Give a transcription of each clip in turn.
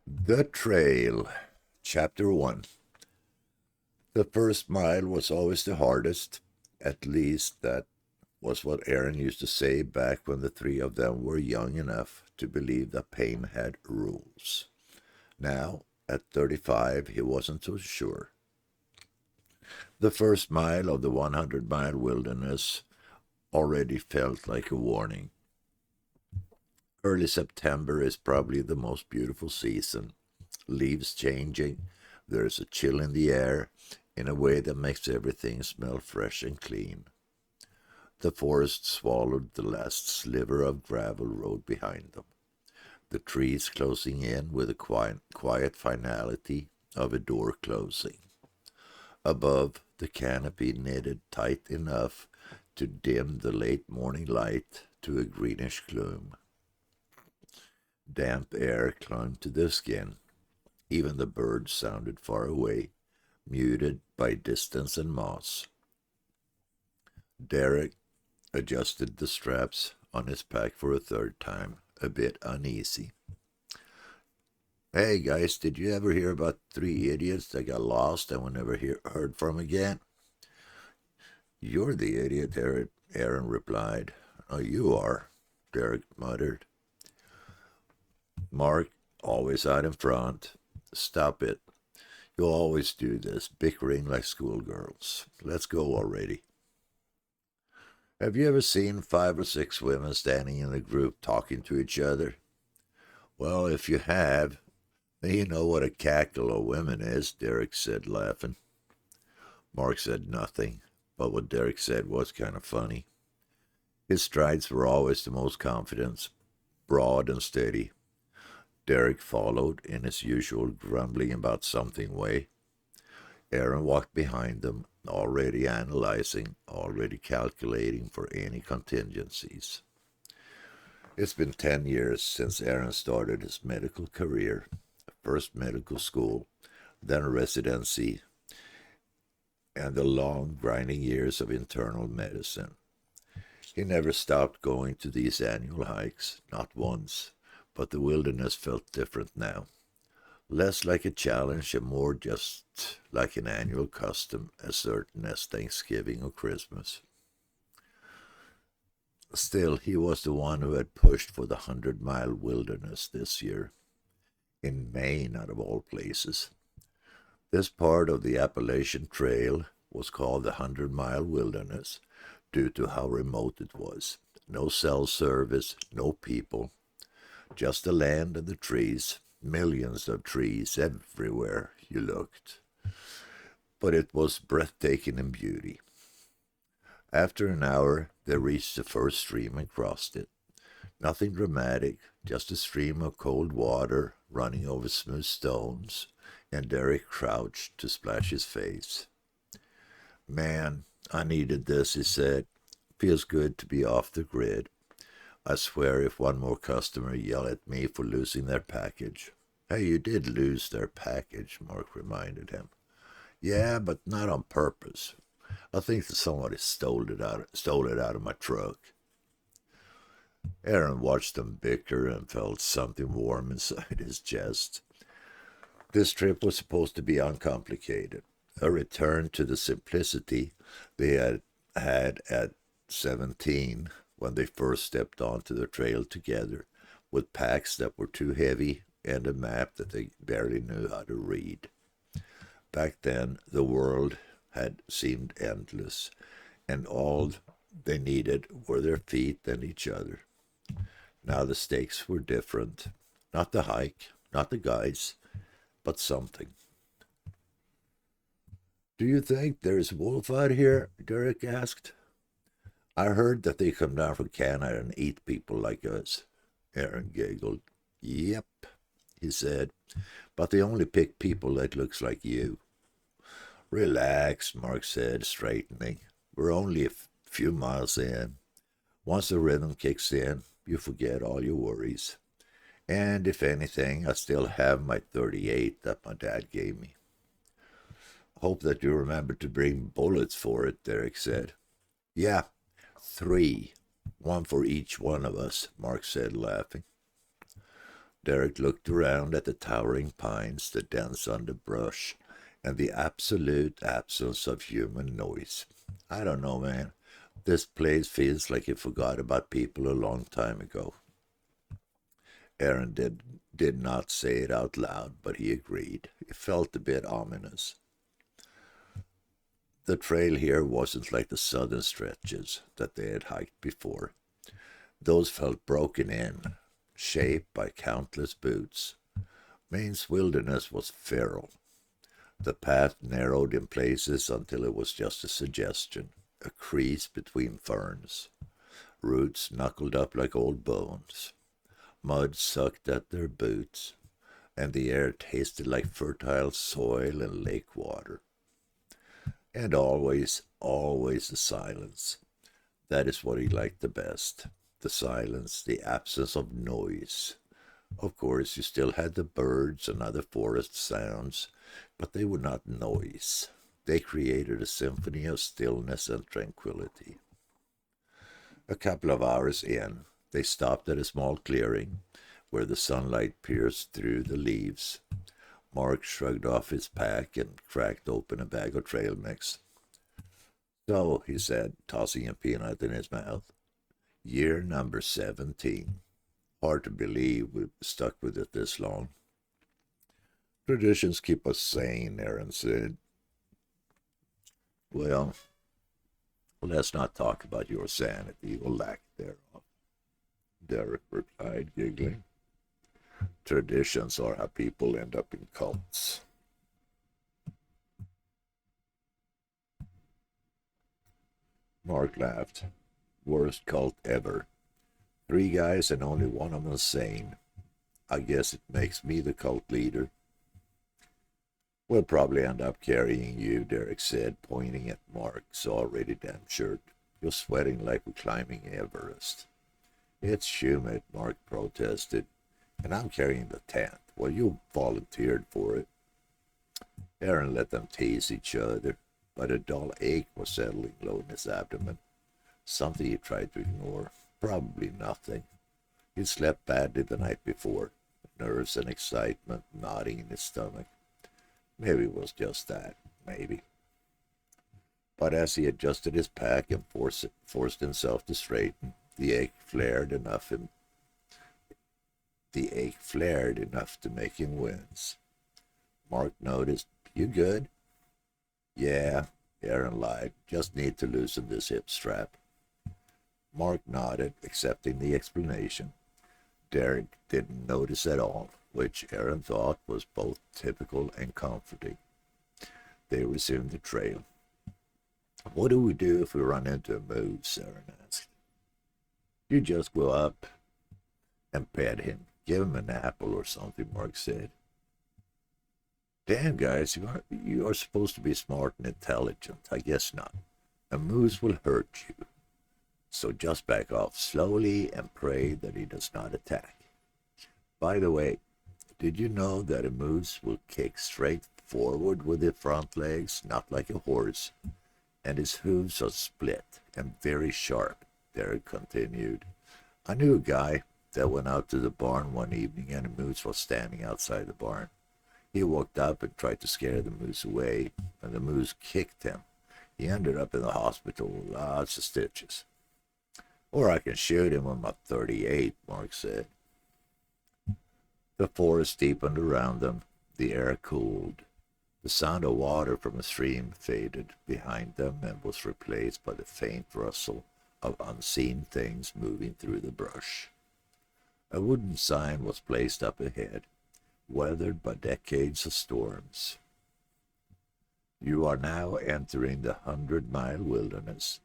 The Trail, Chapter 1. The first mile was always the hardest. At least that was what Aaron used to say back when the three of them were young enough to believe that pain had rules. Now, at 35, he wasn't so sure. The first mile of the 100-mile wilderness already felt like a warning. Early September is probably the most beautiful season. Leaves changing, there's a chill in the air in a way that makes everything smell fresh and clean. The forest swallowed the last sliver of gravel road behind them, the trees closing in with the quiet finality of a door closing. Above, the canopy knitted tight enough to dim the late morning light to a greenish gloom. Damp air clung to the skin. Even the birds sounded far away, muted by distance and moss. Derek adjusted the straps on his pack for a third time, a bit uneasy. Hey guys, did you ever hear about three idiots that got lost and were never heard from again? You're the idiot, Aaron replied. Oh, you are, Derek muttered. Mark, always out in front. Stop it. You always do this, bickering like schoolgirls. Let's go already. Have you ever seen 5 or 6 women standing in a group talking to each other? Well, if you have, then you know what a cackle of women is, Derek said, laughing. Mark said nothing, but what Derek said was kind of funny. His strides were always the most confident, broad and steady. Derek followed in his usual grumbling about something way. Aaron walked behind them, already analyzing, already calculating for any contingencies. It's been 10 years since Aaron started his medical career. First medical school, then a residency, and the long, grinding years of internal medicine. He never stopped going to these annual hikes, not once, but the wilderness felt different now. Less like a challenge and more just like an annual custom, as certain as Thanksgiving or Christmas. Still, he was the one who had pushed for the 100-mile wilderness this year, in Maine, out of all places. This part of the Appalachian Trail was called the 100-mile wilderness due to how remote it was. No cell service, no people, just the land and the trees, millions of trees everywhere you looked. But it was breathtaking in beauty. After an hour, they reached the first stream and crossed it. Nothing dramatic, just a stream of cold water running over smooth stones, and Derek crouched to splash his face. Man, I needed this, he said. Feels good to be off the grid. I swear if one more customer yell at me for losing their package. Hey, you did lose their package, Mark reminded him. Yeah, but not on purpose. I think that somebody stole it out of my truck. Aaron watched them bicker and felt something warm inside his chest. This trip was supposed to be uncomplicated, a return to the simplicity they had had at 17 when they first stepped onto the trail together, with packs that were too heavy and a map that they barely knew how to read. Back then, the world had seemed endless, and all they needed were their feet and each other. Now the stakes were different. Not the hike, not the guides, but something. Do you think there's wolf out here? Derek asked. I heard that they come down from Canada and eat people like us. Aaron giggled. Yep, he said, but they only pick people that looks like you. Relax, Mark said, straightening. We're only a few miles in. Once the rhythm kicks in, you forget all your worries. And if anything, I still have my 38 that my dad gave me. Hope that you remember to bring bullets for it, Derek said. Yeah, 3. One for each one of us, Mark said, laughing. Derek looked around at the towering pines, the dense underbrush, and the absolute absence of human noise. I don't know, man. This place feels like it forgot about people a long time ago. Aaron did not say it out loud, but he agreed. It felt a bit ominous. The trail here wasn't like the southern stretches that they had hiked before. Those felt broken in, shaped by countless boots. Maine's wilderness was feral. The path narrowed in places until it was just a suggestion, a crease between ferns. Roots knuckled up like old bones. Mud sucked at their boots, and the air tasted like fertile soil and lake water. And always, always the silence. That is what he liked the best. The silence, the absence of noise. Of course, you still had the birds and other forest sounds, but they were not noise. They created a symphony of stillness and tranquility. A couple of hours in, they stopped at a small clearing where the sunlight pierced through the leaves. Mark shrugged off his pack and cracked open a bag of trail mix. So, he said, tossing a peanut in his mouth, year number 17. Hard to believe we've stuck with it this long. Traditions keep us sane, Aaron said. Well, let's not talk about your sanity or lack thereof, Derek replied, giggling. Traditions are how people end up in cults. Mark laughed. Worst cult ever. 3 guys and only one of them sane. I guess it makes me the cult leader. We'll probably end up carrying you, Derek said, pointing at Mark's already damp shirt. You're sweating like we're climbing Everest. It's humid, Mark protested, and I'm carrying the tent. Well, you volunteered for it. Aaron let them tease each other, but a dull ache was settling low in his abdomen. Something he tried to ignore. Probably nothing. He'd slept badly the night before. Nerves and excitement knotting in his stomach. Maybe it was just that. Maybe. But as he adjusted his pack and forced himself to straighten, the ache flared enough to make him wince. Mark noticed. You good? Yeah, Aaron lied. Just need to loosen this hip strap. Mark nodded, accepting the explanation. Derek didn't notice at all, which Aaron thought was both typical and comforting. They resumed the trail. What do we do if we run into a moose? Aaron asked. You just go up and pet him. Give him an apple or something, Mark said. Damn, guys, you are supposed to be smart and intelligent. I guess not. A moose will hurt you. So just back off slowly and pray that he does not attack. By the way, did you know that a moose will kick straight forward with its front legs, not like a horse, and his hooves are split and very sharp? Derek continued. I knew a guy that went out to the barn one evening and a moose was standing outside the barn. He walked up and tried to scare the moose away, and the moose kicked him. He ended up in the hospital with lots of stitches. Or I can shoot him with my .38, Mark said. The forest deepened around them. The air cooled. The sound of water from a stream faded behind them and was replaced by the faint rustle of unseen things moving through the brush. A wooden sign was placed up ahead, weathered by decades of storms. You are now entering the 100-mile wilderness.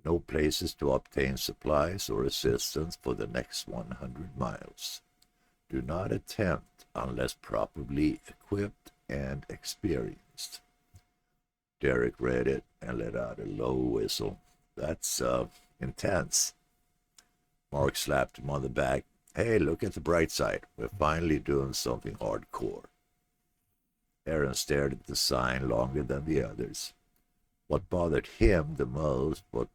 No places to obtain supplies or assistance for the next 100 miles. Do not attempt unless properly equipped and experienced. Derek read it and let out a low whistle. That's intense. Mark slapped him on the back. Hey, look at the bright side. We're finally doing something hardcore. Aaron stared at the sign longer than the others. What bothered him the most was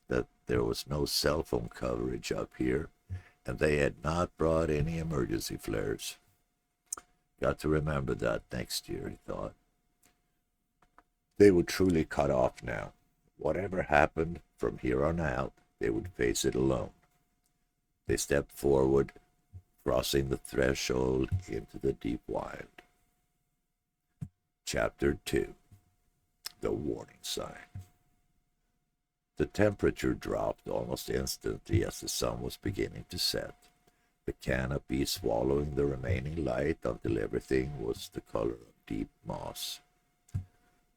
that there was no cell phone coverage up here, and they had not brought any emergency flares. Got to remember that next year, he thought. They would truly cut off now. Whatever happened from here on out, they would face it alone. They stepped forward, crossing the threshold into the deep wild. Chapter 2. The Warning Sign. The temperature dropped almost instantly as the sun was beginning to set, the canopy swallowing the remaining light until everything was the color of deep moss.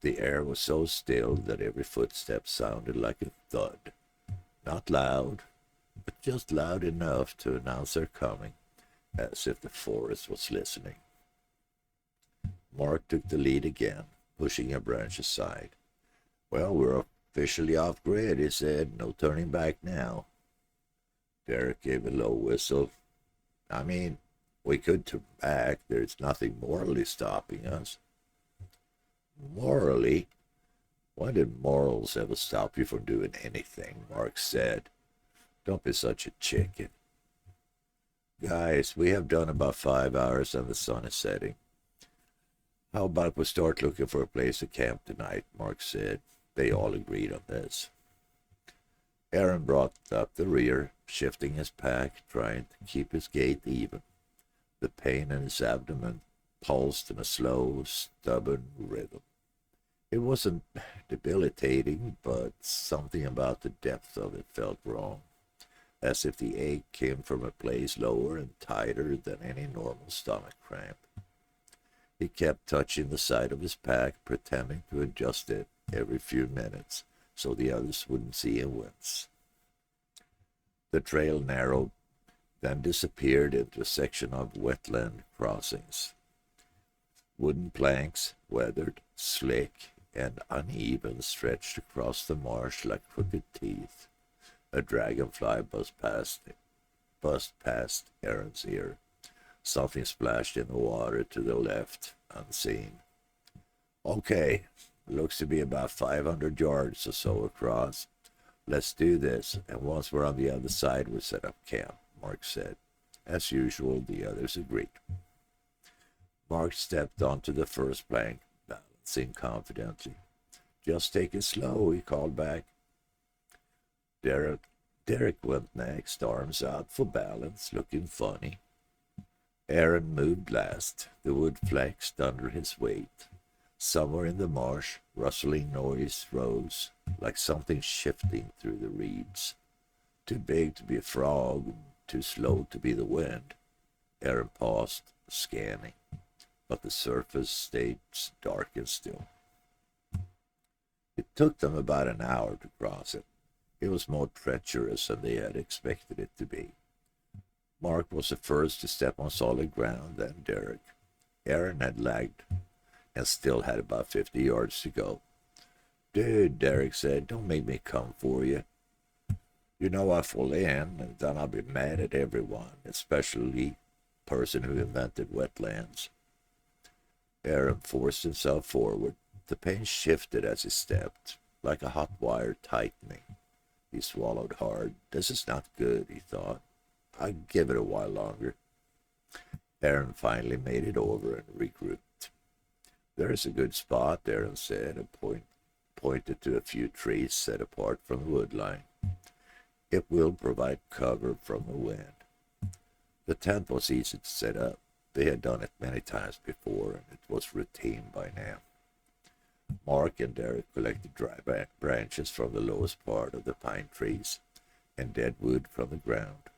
The air was so still that every footstep sounded like a thud. Not loud, but just loud enough to announce their coming, as if the forest was listening. Mark took the lead again, pushing a branch aside. "Well, we're officially off grid," he said. "No turning back now." Derek gave a low whistle. "I mean, we could turn back. There's nothing morally stopping us." "Morally? When did morals ever stop you from doing anything?" Mark said. "Don't be such a chicken." "Guys, we have done about 5 hours and the sun is setting. How about we start looking for a place to camp tonight?" Mark said. They all agreed on this. Aaron brought up the rear, shifting his pack, trying to keep his gait even. The pain in his abdomen pulsed in a slow, stubborn rhythm. It wasn't debilitating, but something about the depth of it felt wrong, as if the ache came from a place lower and tighter than any normal stomach cramp. He kept touching the side of his pack, pretending to adjust it every few minutes so the others wouldn't see him wince. The trail narrowed, then disappeared into a section of wetland crossings. Wooden planks, weathered, slick, and uneven, stretched across the marsh like crooked teeth. A dragonfly buzzed past Aaron's ear. Something splashed in the water to the left, unseen. "Okay, looks to be about 500 yards or so across. Let's do this, and once we're on the other side, we'll set up camp," Mark said. As usual, the others agreed. Mark stepped onto the first plank, balancing confidently. "Just take it slow," he called back. Derek went next, arms out for balance, looking funny. Aaron moved last. The wood flexed under his weight. Somewhere in the marsh, rustling noise rose, like something shifting through the reeds. Too big to be a frog, too slow to be the wind. Aaron paused, scanning, but the surface stayed dark and still. It took them about an hour to cross it. It was more treacherous than they had expected it to be. Mark was the first to step on solid ground, then Derek. Aaron had lagged and still had about 50 yards to go. "Dude," Derek said, "don't make me come for you. You know I fall in, and then I'll be mad at everyone, especially the person who invented wetlands." Aaron forced himself forward. The pain shifted as he stepped, like a hot wire tightening. He swallowed hard. "This is not good," he thought. "I'd give it a while longer." Aaron finally made it over and regrouped. "There's a good spot," Aaron said, and pointed to a few trees set apart from the wood line. "It will provide cover from the wind." The tent was easy to set up. They had done it many times before, and it was routine by now. Mark and Derek collected dry branches from the lowest part of the pine trees and dead wood from the ground.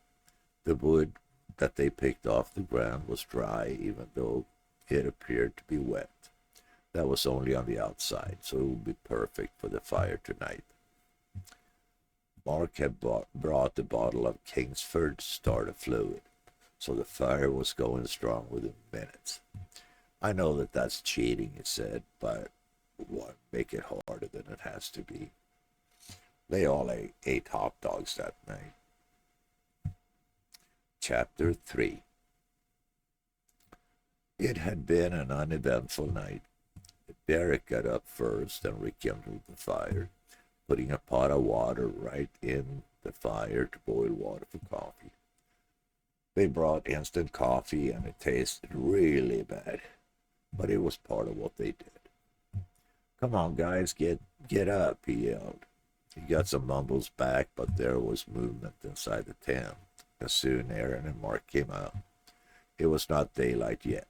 The wood that they picked off the ground was dry, even though it appeared to be wet. That was only on the outside, so it would be perfect for the fire tonight. Mark had brought a bottle of Kingsford starter fluid, so the fire was going strong within minutes. "I know that that's cheating," he said, "but why make it harder than it has to be?" They all ate hot dogs that night. Chapter 3. It had been an uneventful night. Derek got up first and rekindled the fire, putting a pot of water right in the fire to boil water for coffee. They brought instant coffee and it tasted really bad, but it was part of what they did. Come on, guys, get up, he yelled. He got some mumbles back, but there was movement inside the tent. And soon Aaron and Mark came out. It was not daylight yet.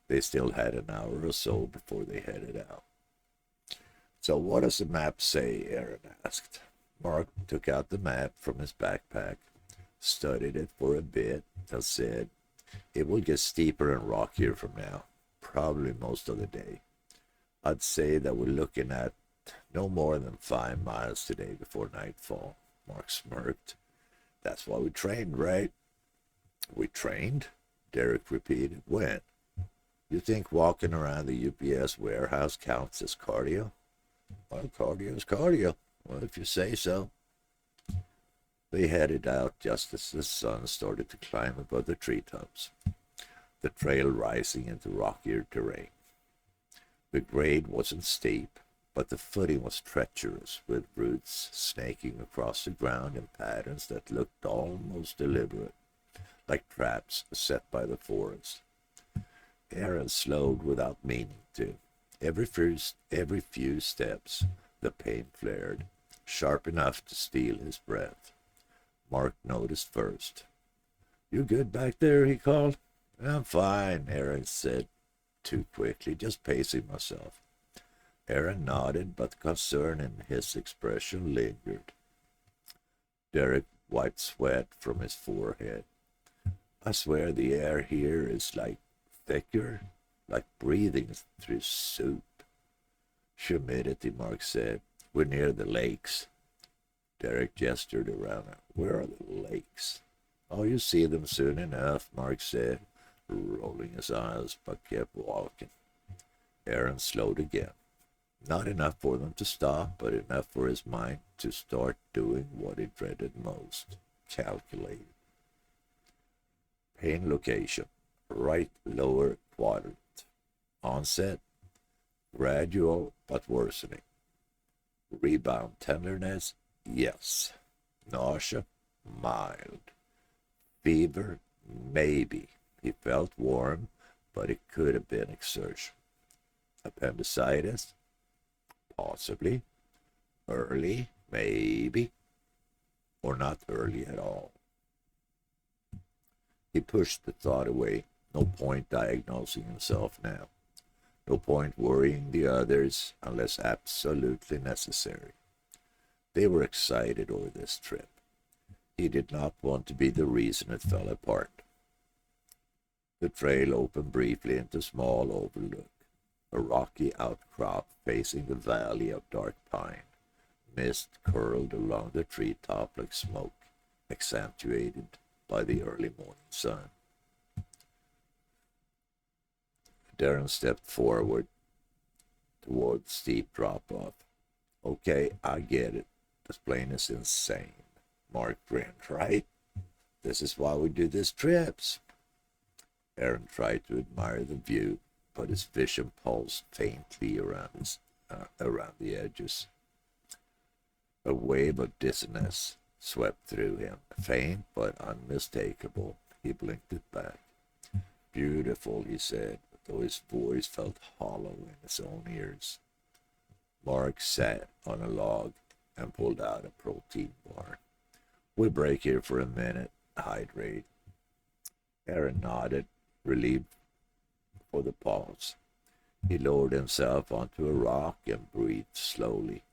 They still had an hour or so before they headed out. So what does the map say? Aaron asked. Mark took out the map from his backpack, studied it for a bit, and said, "It will get steeper and rockier from now, probably most of the day. I'd say that we're looking at no more than 5 miles today before nightfall." Mark smirked. "That's why we trained, right?" "We trained?" Derek repeated. "When? You think walking around the UPS warehouse counts as cardio?" "Well, cardio is cardio. Well, if you say so." They headed out just as the sun started to climb above the treetops, the trail rising into rockier terrain. The grade wasn't steep, but the footing was treacherous, with roots snaking across the ground in patterns that looked almost deliberate, like traps set by the forest. Aaron slowed without meaning to. Every few steps, the pain flared, sharp enough to steal his breath. Mark noticed first. "You good back there?" he called. "I'm fine," Aaron said too quickly, "just pacing myself." Aaron nodded, but the concern in his expression lingered. Derek wiped sweat from his forehead. "I swear the air here is like thicker, like breathing through soup." "Humidity," Mark said. "We're near the lakes." Derek gestured around her. "Where are the lakes?" "Oh, you see them soon enough," Mark said, rolling his eyes, but kept walking. Aaron slowed again. Not enough for them to stop, but enough for his mind to start doing what he dreaded most: calculate. Pain location: right lower quadrant. Onset: gradual but worsening. Rebound tenderness: yes. Nausea: mild. Fever: maybe. He felt warm, but it could have been exertion. Appendicitis: possibly. Early: maybe. Or not early at all. He pushed the thought away. No point diagnosing himself now. No point worrying the others unless absolutely necessary. They were excited over this trip. He did not want to be the reason it fell apart. The trail opened briefly into a small overlook, a rocky outcrop facing the valley of dark pine. Mist curled along the treetop like smoke, accentuated by the early morning sun. Darren stepped forward toward the steep drop-off. "Okay, I get it. This plane is insane." Mark grinned. "Right? This is why we do these trips." Aaron tried to admire the view, but his vision pulsed faintly around the edges. A wave of dizziness swept through him, faint but unmistakable. He blinked it back. "Beautiful," he said, though his voice felt hollow in his own ears. Mark sat on a log and pulled out a protein bar. "We'll break here for a minute, hydrate." Aaron nodded, relieved for the pause. He lowered himself onto a rock and breathed slowly,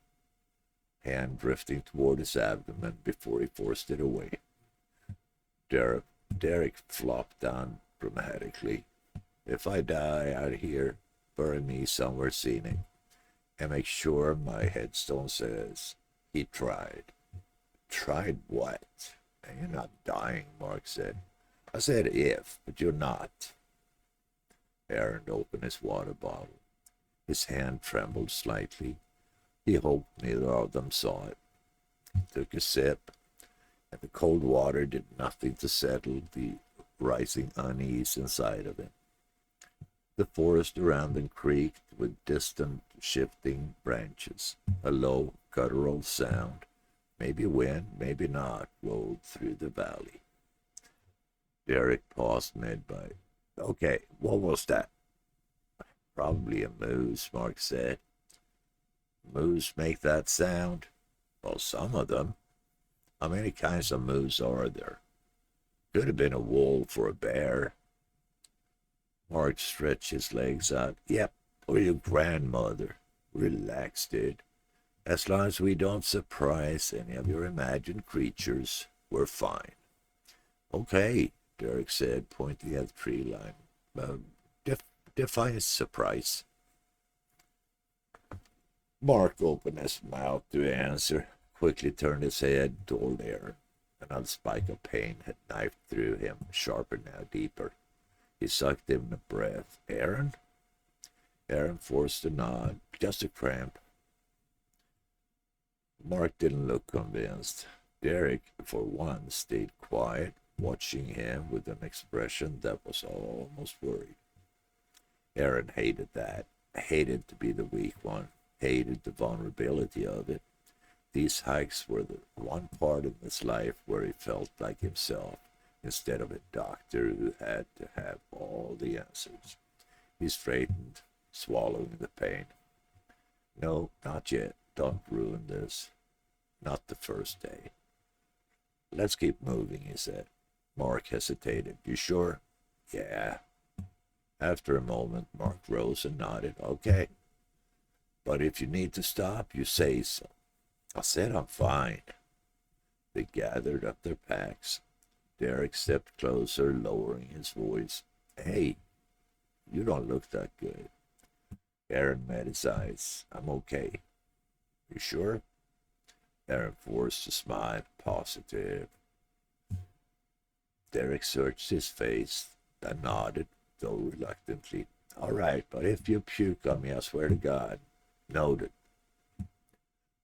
hand drifting toward his abdomen before he forced it away. Derek flopped down dramatically. "If I die out here, bury me somewhere scenic, and make sure my headstone says he tried." "Tried what?" "You're not dying," Mark said. "I said if, but you're not." Aaron opened his water bottle. His hand trembled slightly. He hoped neither of them saw it. He took a sip, and the cold water did nothing to settle the rising unease inside of him. The forest around them creaked with distant, shifting branches. A low, guttural sound, maybe wind, maybe not, rolled through the valley. Derek paused mid-bite. Okay, what was that? Probably a moose, Mark said. Moose make that sound? Well, some of them. How many kinds of moose are there? Could have been a wolf or a bear. Mark stretched his legs out. Yep, or your grandmother. Relax, dude. As long as we don't surprise any of your imagined creatures, we're fine. Okay, Derek said, pointing at the tree line. Define surprise. Mark opened his mouth to answer, quickly turned his head toward Aaron. Another spike of pain had knifed through him, sharper now, deeper. He sucked in a breath. Aaron? Aaron forced a nod. Just a cramp. Mark didn't look convinced. Derek, for one, stayed quiet, watching him with an expression that was almost worried. Aaron hated that. Hated to be the weak one. Hated the vulnerability of it. These hikes were the one part in his life where he felt like himself, instead of a doctor who had to have all the answers. He straightened, swallowing the pain. No, not yet. Don't ruin this. Not the first day. Let's keep moving, he said. Mark hesitated. You sure? Yeah. After a moment, Mark rose and nodded. Okay. But if you need to stop, you say so. I said I'm fine. They gathered up their packs. Derek stepped closer, lowering his voice. Hey, you don't look that good. Aaron met his eyes. I'm okay. You sure? Aaron forced a smile. Positive. Derek searched his face, then nodded, though reluctantly. All right, but if you puke on me, I swear to God. Noted.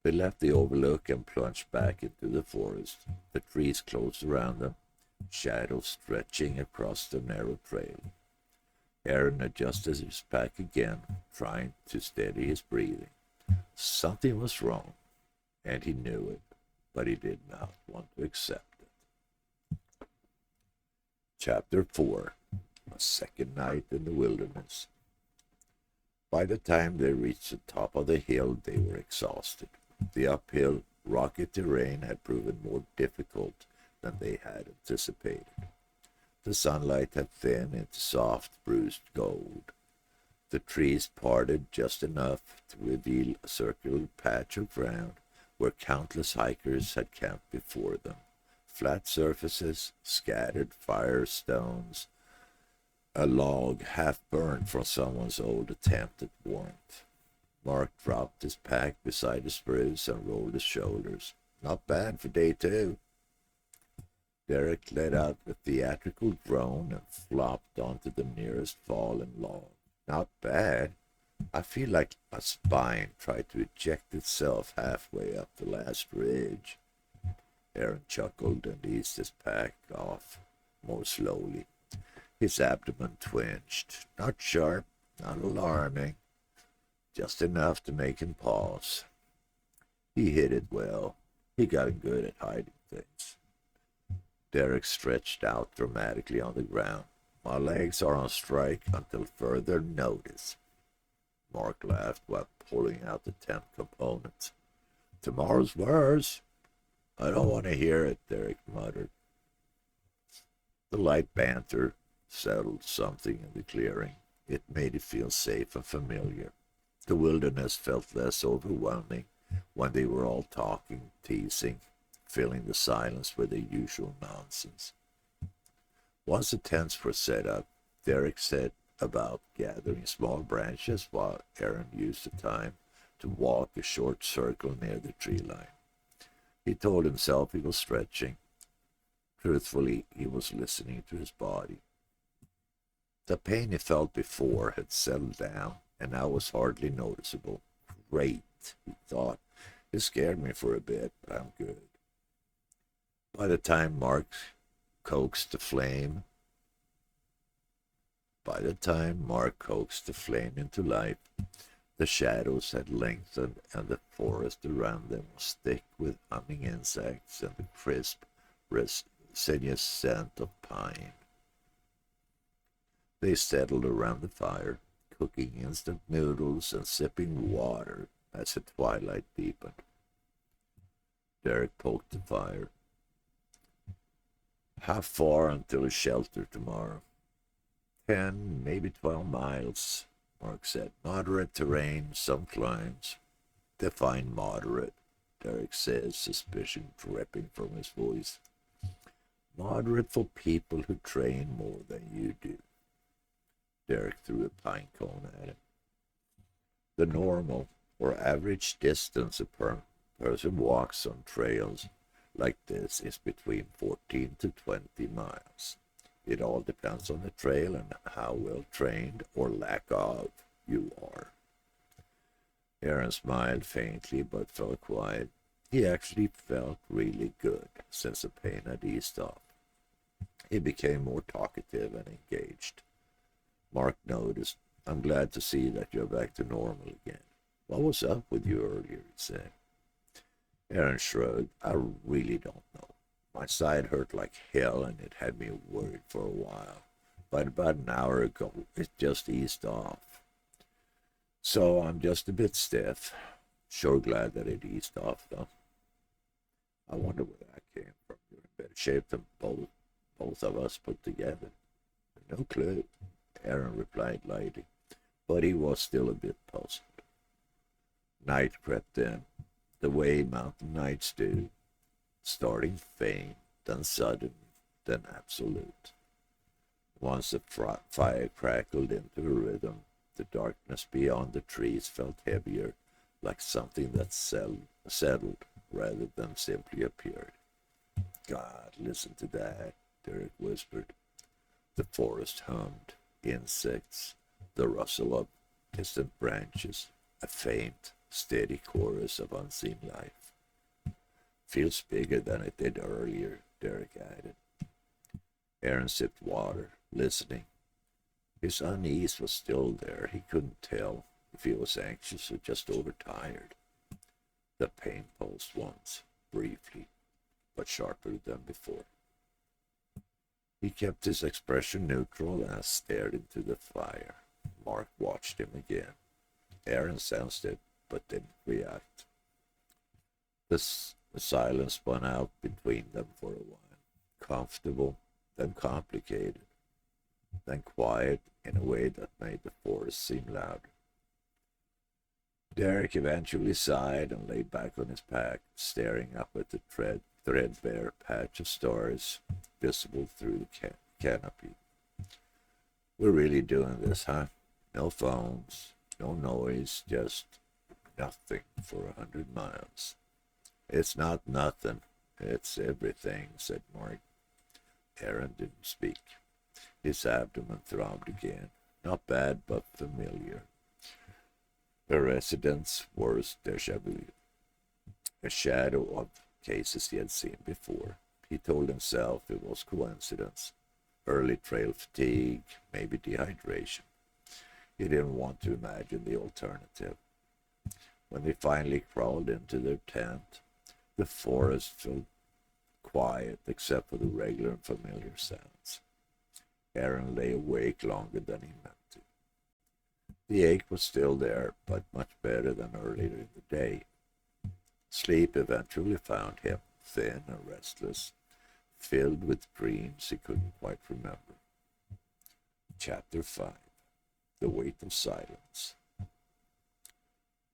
They left the overlook and plunged back into the forest. The trees closed around them, shadows stretching across the narrow trail. Aaron adjusted his pack again, trying to steady his breathing. Something was wrong, and he knew it, but he did not want to accept it. Chapter 4. A second night in the wilderness. By the time they reached the top of the hill, they were exhausted. The uphill, rocky terrain had proven more difficult than they had anticipated. The sunlight had thinned into soft, bruised gold. The trees parted just enough to reveal a circular patch of ground where countless hikers had camped before them. Flat surfaces, scattered firestones, a log half burned from someone's old attempt at warmth. Mark dropped his pack beside the spruce and rolled his shoulders. Not bad for day 2. Derek let out a theatrical groan and flopped onto the nearest fallen log. Not bad. I feel like my spine tried to eject itself halfway up the last ridge. Aaron chuckled and eased his pack off more slowly. His abdomen twinged. Not sharp, not alarming, just enough to make him pause. He hid it well. He got good at hiding things. Derek stretched out dramatically on the ground. My legs are on strike until further notice. Mark laughed while pulling out the tent components. Tomorrow's worse. I don't want to hear it, Derek muttered. The light banter settled something in the clearing. It made it feel safe and familiar. The wilderness felt less overwhelming when they were all talking, teasing, filling the silence with their usual nonsense. Once the tents were set up, Derek set about gathering small branches while Aaron used the time to walk a short circle near the tree line. He told himself he was stretching. Truthfully, he was listening to his body. The pain he felt before had settled down and now was hardly noticeable. Great, he thought. It scared me for a bit, but I'm good. By the time Mark coaxed the flame into life, the shadows had lengthened and the forest around them was thick with humming insects and the crisp, resinous scent of pine. They settled around the fire, cooking instant noodles and sipping water as the twilight deepened. Derek poked the fire. How far until a shelter tomorrow? 10, maybe 12 miles, Mark said. Moderate terrain, some climbs. Define moderate, Derek said, suspicion dripping from his voice. Moderate for people who train more than you do. Derek threw a pine cone at him. The normal or average distance a person walks on trails like this is between 14 to 20 miles. It all depends on the trail and how well trained or lack of you are. Aaron smiled faintly but felt quiet. He actually felt really good since the pain had eased off. He became more talkative and engaged. Mark noticed. I'm glad to see that you're back to normal again. What was up with you earlier, he said. Aaron shrugged. I really don't know. My side hurt like hell and it had me worried for a while. But about an hour ago, it just eased off. So I'm just a bit stiff. Sure glad that it eased off, though. I wonder where that came from. You're in better shape than both of us put together. No clue, Aaron replied lightly, but he was still a bit puzzled. Night crept in, the way mountain nights do, starting faint, then sudden, then absolute. Once the fire crackled into a rhythm, the darkness beyond the trees felt heavier, like something that settled rather than simply appeared. God, listen to that, Derek whispered. The forest hummed, insects, the rustle of distant branches, a faint, steady chorus of unseen life. Feels bigger than it did earlier, Derek added. Aaron sipped water, listening. His unease was still there. He couldn't tell if he was anxious or just overtired. The pain pulsed once, briefly, but sharper than before. He kept his expression neutral and stared into the fire. Mark watched him again. Aaron sensed it, but didn't react. The silence spun out between them for a while, comfortable, then complicated, then quiet in a way that made the forest seem louder. Derek eventually sighed and lay back on his pack, staring up at the threadbare patch of stars visible through the canopy. We're really doing this, huh? No phones, no noise, just nothing for 100 miles. It's not nothing, it's everything, said Mark. Aaron didn't speak. His abdomen throbbed again. Not bad, but familiar. The residence was déjà vu, a shadow of cases he had seen before. He told himself it was coincidence, early trail fatigue, maybe dehydration. He didn't want to imagine the alternative. When they finally crawled into their tent, the forest felt quiet except for the regular and familiar sounds. Aaron lay awake longer than he meant to. The ache was still there, but much better than earlier in the day. Sleep eventually found him, thin and restless, filled with dreams he couldn't quite remember. Chapter 5. The Weight of Silence.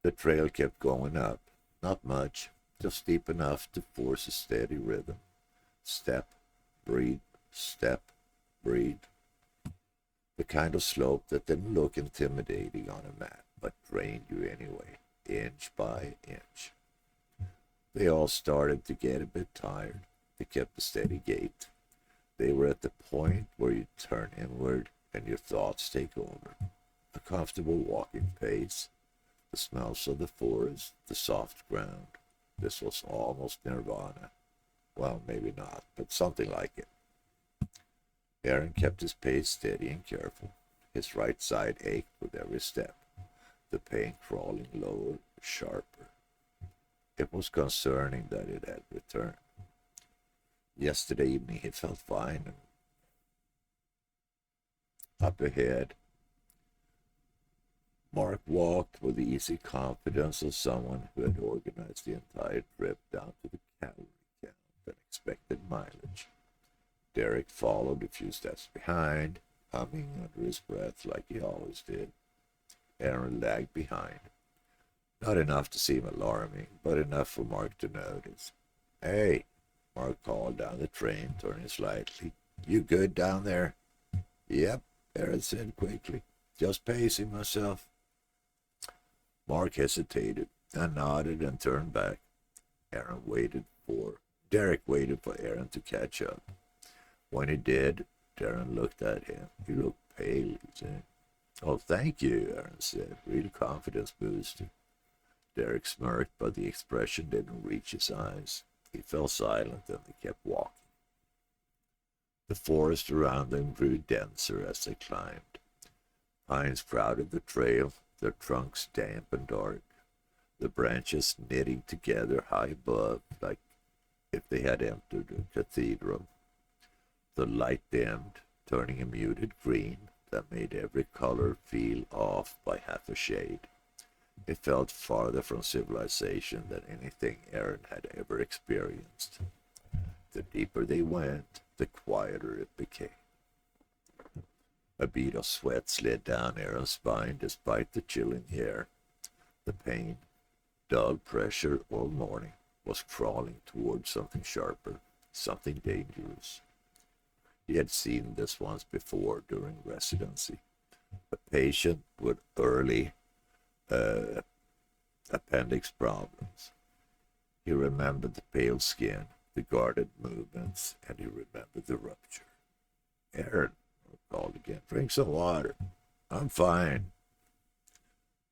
The trail kept going up, not much, just deep enough to force a steady rhythm. Step, breathe, step, breathe. The kind of slope that didn't look intimidating on a map, but drained you anyway, inch by inch. They all started to get a bit tired. They kept a steady gait. They were at the point where you turn inward and your thoughts take over. A comfortable walking pace, the smells of the forest, the soft ground. This was almost nirvana. Well, maybe not, but something like it. Aaron kept his pace steady and careful. His right side ached with every step, the pain crawling lower, sharper. It was concerning that it had returned. Yesterday evening he felt fine. Up ahead, Mark walked with the easy confidence of someone who had organized the entire trip down to the calorie count and expected mileage. Derek followed a few steps behind, humming under his breath like he always did. Aaron lagged behind. Not enough to seem alarming, but enough for Mark to notice. "Hey," Mark called down the train, turning slightly. "You good down there?" "Yep," Aaron said quickly. "Just pacing myself." Mark hesitated, then nodded and turned back. Derek waited for Aaron to catch up. When he did, Darren looked at him. "You look pale," he said. "Oh, thank you," Aaron said. "Real confidence booster." Derek smirked, but the expression didn't reach his eyes. He fell silent and they kept walking. The forest around them grew denser as they climbed. Pines crowded the trail, their trunks damp and dark, the branches knitting together high above like if they had entered a cathedral. The light dimmed, turning a muted green that made every color feel off by half a shade. It felt farther from civilization than anything Aaron had ever experienced. The deeper they went, the quieter it became. A bead of sweat slid down Aaron's spine despite the chill in the air. The pain, dull pressure all morning, was crawling toward something sharper, something dangerous. He had seen this once before during residency. A patient with early appendix problems. He remembered the pale skin, the guarded movements, and he remembered the rupture. "Aaron," called again, "drink some water." "I'm fine."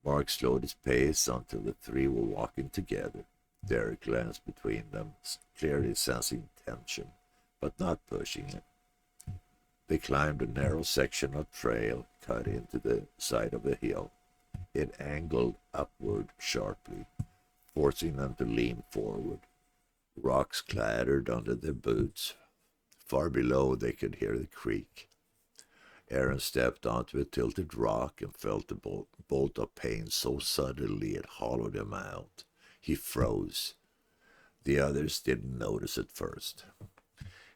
Mark slowed his pace until the three were walking together. Derek glanced between them, clearly sensing tension, but not pushing it. They climbed a narrow section of trail cut into the side of a hill. It angled upward sharply, forcing them to lean forward. Rocks clattered under their boots. Far below they could hear the creek. Aaron stepped onto a tilted rock and felt a bolt of pain so suddenly it hollowed him out. He froze. The others didn't notice at first.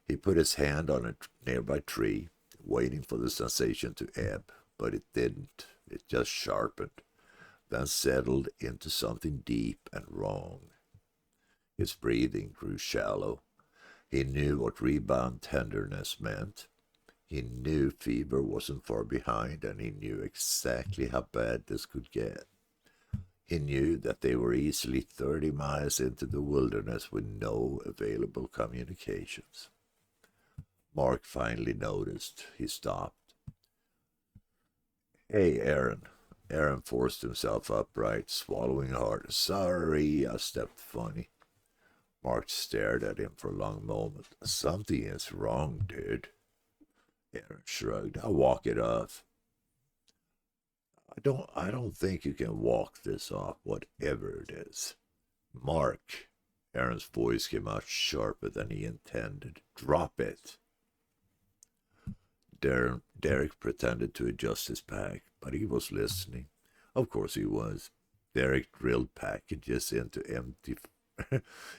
He put his hand on a nearby tree, waiting for the sensation to ebb, but it didn't. It just sharpened, then settled into something deep and wrong. His breathing grew shallow. He knew what rebound tenderness meant. He knew fever wasn't far behind, and he knew exactly how bad this could get. He knew that they were easily 30 miles into the wilderness with no available communications. Mark finally noticed. He stopped. "Hey, Aaron." Aaron forced himself upright, swallowing hard. "Sorry, I stepped funny." Mark stared at him for a long moment. "Something is wrong, dude." Aaron shrugged. "I'll walk it off." I don't think you can walk this off, whatever it is." "Mark." Aaron's voice came out sharper than he intended. "Drop it." Derek pretended to adjust his pack, but he was listening. Of course he was. Derek drilled packages into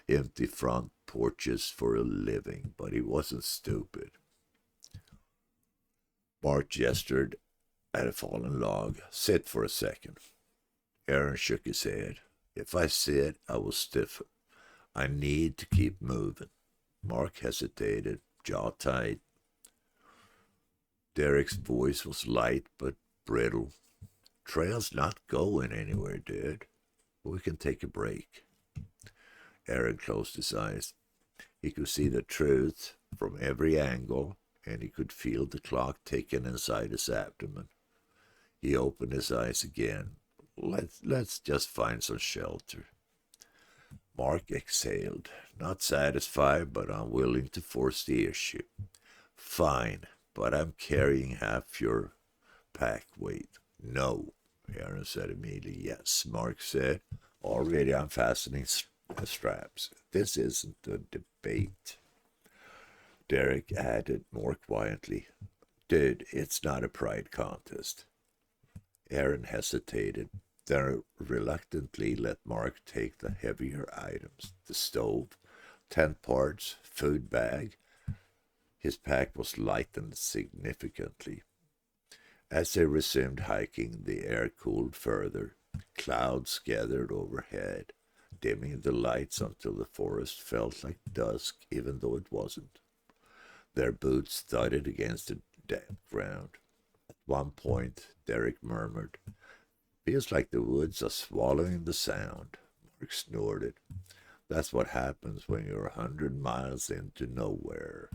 empty front porches for a living, but he wasn't stupid. Mark gestured at a fallen log. "Sit for a second." Aaron shook his head. "If I sit, I will stiffen. I need to keep moving." Mark hesitated, jaw tight. Derek's voice was light but brittle. "Trail's not going anywhere, dude. We can take a break." Aaron closed his eyes. He could see the truth from every angle, and he could feel the clock ticking inside his abdomen. He opened his eyes again. Let's just find some shelter." Mark exhaled, not satisfied but unwilling to force the issue. "Fine, but I'm carrying half your pack weight." "No," Aaron said immediately. "Yes," Mark said, already unfastening straps. "This isn't a debate." Derek added more quietly, Dude, it's not a pride contest. Aaron hesitated, then reluctantly let Mark take the heavier items, the stove, tent parts, food bag. His pack was lightened significantly. As they resumed hiking, the air cooled further. Clouds gathered overhead, dimming the lights until the forest felt like dusk, even though it wasn't. Their boots thudded against the damp ground. At one point, Derek murmured, "Feels like the woods are swallowing the sound." Mark snorted. "That's what happens when you're 100 miles into nowhere."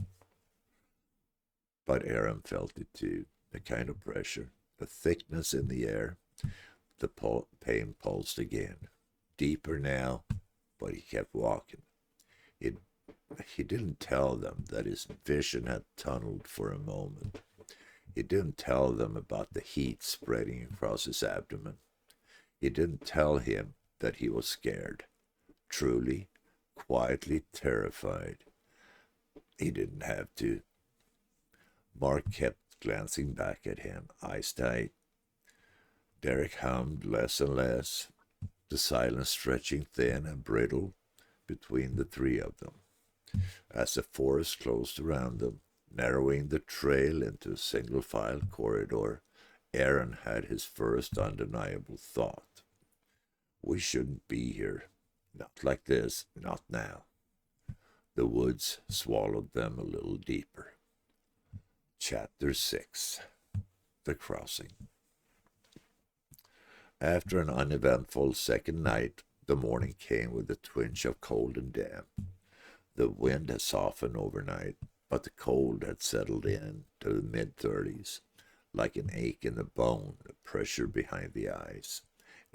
But Aaron felt it too, a kind of pressure, a thickness in the air. The pain pulsed again, deeper now, but he kept walking. It, he didn't tell them that his vision had tunneled for a moment. He didn't tell them about the heat spreading across his abdomen. He didn't tell him that he was scared, truly, quietly terrified. He didn't have to. Mark kept glancing back at him, eyes tight. Derek hummed less and less, the silence stretching thin and brittle between the three of them. As the forest closed around them, narrowing the trail into a single-file corridor, Aaron had his first undeniable thought. "We shouldn't be here. Not like this, not now." The woods swallowed them a little deeper. Chapter 6. The Crossing. After an uneventful second night, the morning came with a twinge of cold and damp. The wind had softened overnight, but the cold had settled in to the mid-30s, like an ache in the bone, a pressure behind the eyes.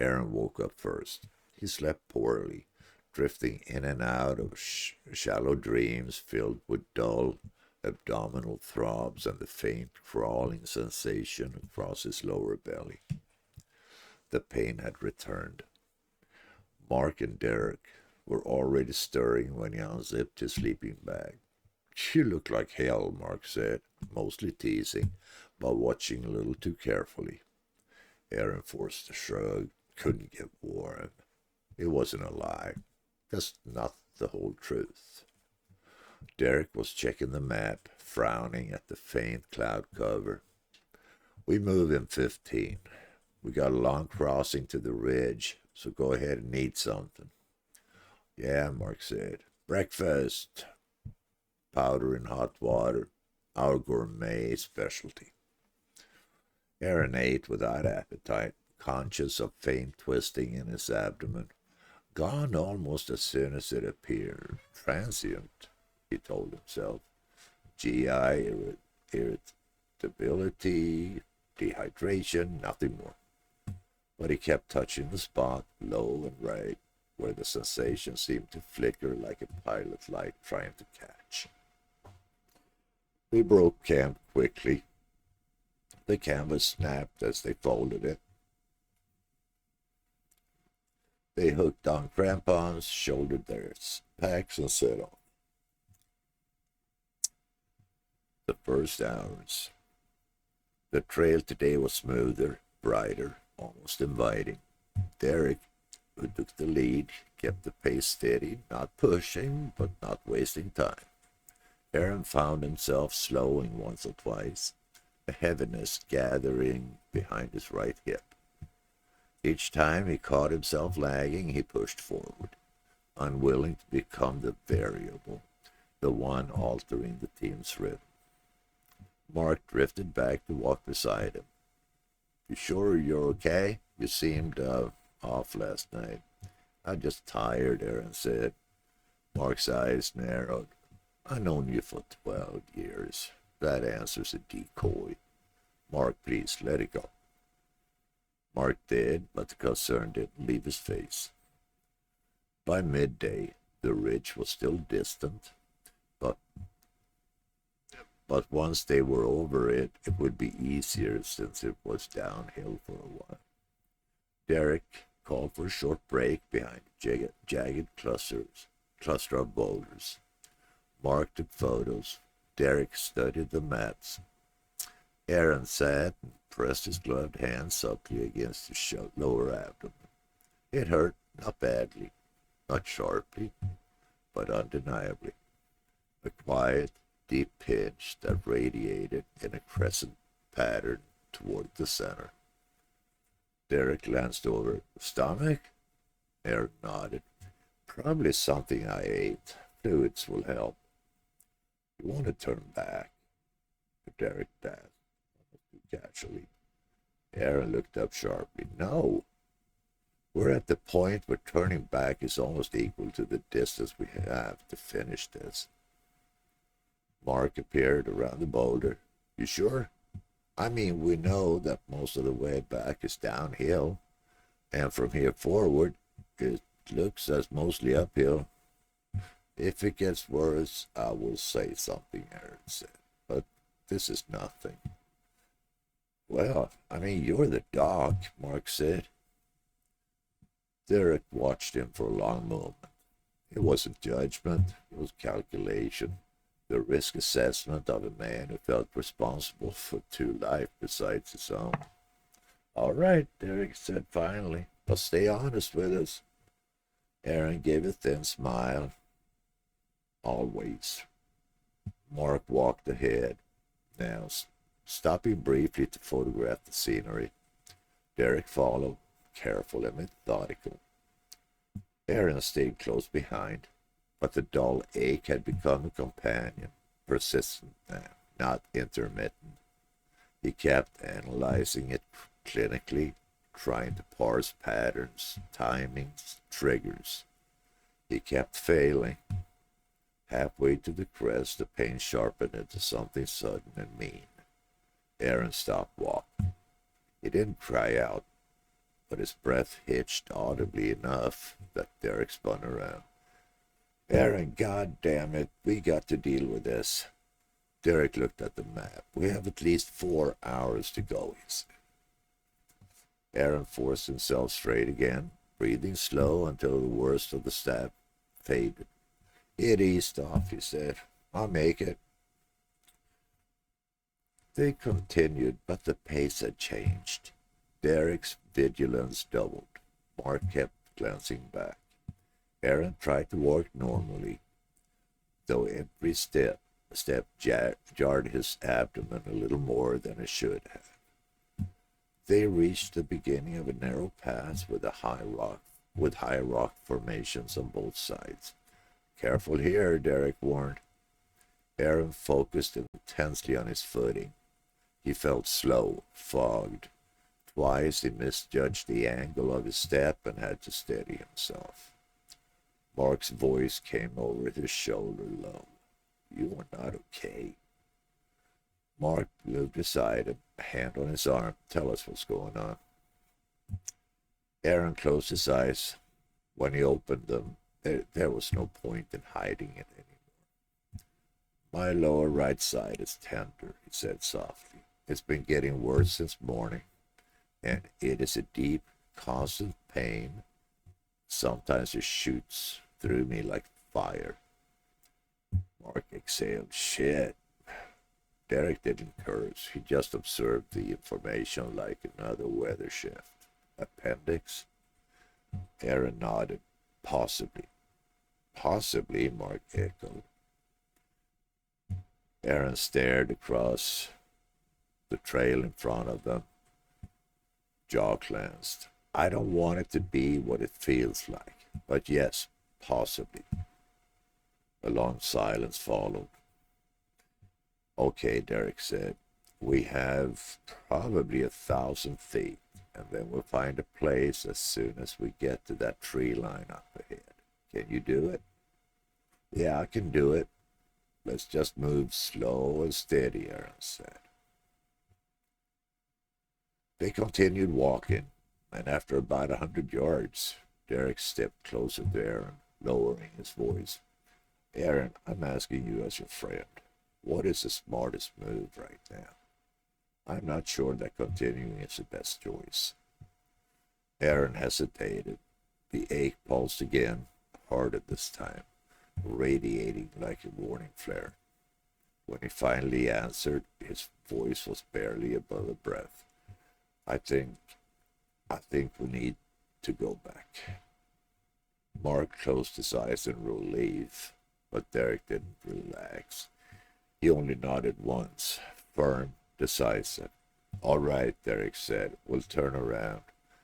Aaron woke up first. He slept poorly, drifting in and out of shallow dreams filled with dull abdominal throbs and the faint crawling sensation across his lower belly. The pain had returned. Mark and Derek were already stirring when he unzipped his sleeping bag. "You look like hell," Mark said, mostly teasing, but watching a little too carefully. Aaron forced a shrug. Couldn't get warm. It wasn't a lie, just not the whole truth. Derek was checking the map, frowning at the faint cloud cover. "We move in 15. We got a long crossing to the ridge, so go ahead and eat something." "Yeah," Mark said. "Breakfast. Powder in hot water. Our gourmet specialty." Aaron ate without appetite, conscious of faint twisting in his abdomen. Gone almost as soon as it appeared. Transient, he told himself. GI irritability, dehydration, nothing more. But he kept touching the spot, low and right, where the sensation seemed to flicker like a pilot light trying to catch. We broke camp quickly. The canvas snapped as they folded it. They hooked on crampons, shouldered their packs, and set off. The first hours. The trail today was smoother, brighter, almost inviting. Derek, who took the lead, kept the pace steady, not pushing, but not wasting time. Aaron found himself slowing once or twice, a heaviness gathering behind his right hip. Each time he caught himself lagging, he pushed forward, unwilling to become the variable, the one altering the team's rhythm. Mark drifted back to walk beside him. "You sure you're okay? You seemed off last night." "I'm just tired," Aaron said. Mark's eyes narrowed. "I've known you for 12 years. That answer's a decoy. Mark, please, let it go." Mark did, but the concern didn't leave his face. By midday, the ridge was still distant, but once they were over it, it would be easier since it was downhill for a while. Derek called for a short break behind a jagged cluster of boulders. Mark took photos. Derek studied the maps. Aaron sat and pressed his gloved hand softly against his lower abdomen. It hurt, not badly, not sharply, but undeniably. A quiet, deep pinch that radiated in a crescent pattern toward the center. Derek glanced over. Stomach? Aaron nodded. Probably something I ate. Fluids will help. You want to turn back? Derek asked, casually. Aaron looked up sharply. No. We're at the point where turning back is almost equal to the distance we have to finish this. Mark appeared around the boulder. You sure? I mean, we know that most of the way back is downhill, and from here forward, it looks as mostly uphill. If it gets worse, I will say something, Aaron said. But this is nothing. Well, I mean, you're the doc, Mark said. Derek watched him for a long moment. It wasn't judgment, it was calculation. The risk assessment of a man who felt responsible for two lives besides his own. All right, Derek said finally, but stay honest with us. Aaron gave a thin smile. Always. Mark walked ahead, now stopping briefly to photograph the scenery. Derek followed, careful and methodical. Aaron stayed close behind, but the dull ache had become a companion, persistent now, not intermittent. He kept analyzing it clinically, trying to parse patterns, timings, triggers. He kept failing. Halfway to the crest, the pain sharpened into something sudden and mean. Aaron stopped walking. He didn't cry out, but his breath hitched audibly enough that Derek spun around. Aaron, goddamn it, we got to deal with this. Derek looked at the map. We have at least 4 hours to go, he said. Aaron forced himself straight again, breathing slow until the worst of the stab faded. It eased off, he said. I'll make it. They continued, but the pace had changed. Derek's vigilance doubled. Mark kept glancing back. Aaron tried to walk normally, though every step jarred his abdomen a little more than it should have. They reached the beginning of a narrow pass with high rock formations on both sides. Careful here, Derek warned. Aaron focused intensely on his footing. He felt slow, fogged. Twice he misjudged the angle of his step and had to steady himself. Mark's voice came over his shoulder low. You are not okay. Mark moved aside, a hand on his arm. Tell us what's going on. Aaron closed his eyes. When he opened them, there was no point in hiding it anymore. My lower right side is tender, he said softly. It's been getting worse since morning, and it is a deep, constant pain. Sometimes it shoots through me like fire. Mark exhaled. Shit. Derek didn't curse. He just observed the information like another weather shift. Appendix? Aaron nodded. Possibly. Possibly, Mark echoed. Aaron stared across the trail in front of them, jaw clenched. I don't want it to be what it feels like, but yes, possibly. A long silence followed. Okay, Derek said. We have probably 1,000 feet, and then we'll find a place as soon as we get to that tree line up ahead. Can you do it? Yeah, I can do it. Let's just move slow and steady, Aaron said. They continued walking, and after about 100 yards, Derek stepped closer to Aaron, lowering his voice. Aaron, I'm asking you as your friend, what is the smartest move right now? I'm not sure that continuing is the best choice. Aaron hesitated. The ache pulsed again, harder this time, radiating like a warning flare. When he finally answered, his voice was barely above a breath. I think, I think we need to go back. Mark closed his eyes in relief, but Derek didn't relax. He only nodded once, firm, decisive. All right, Derek said. We'll turn around.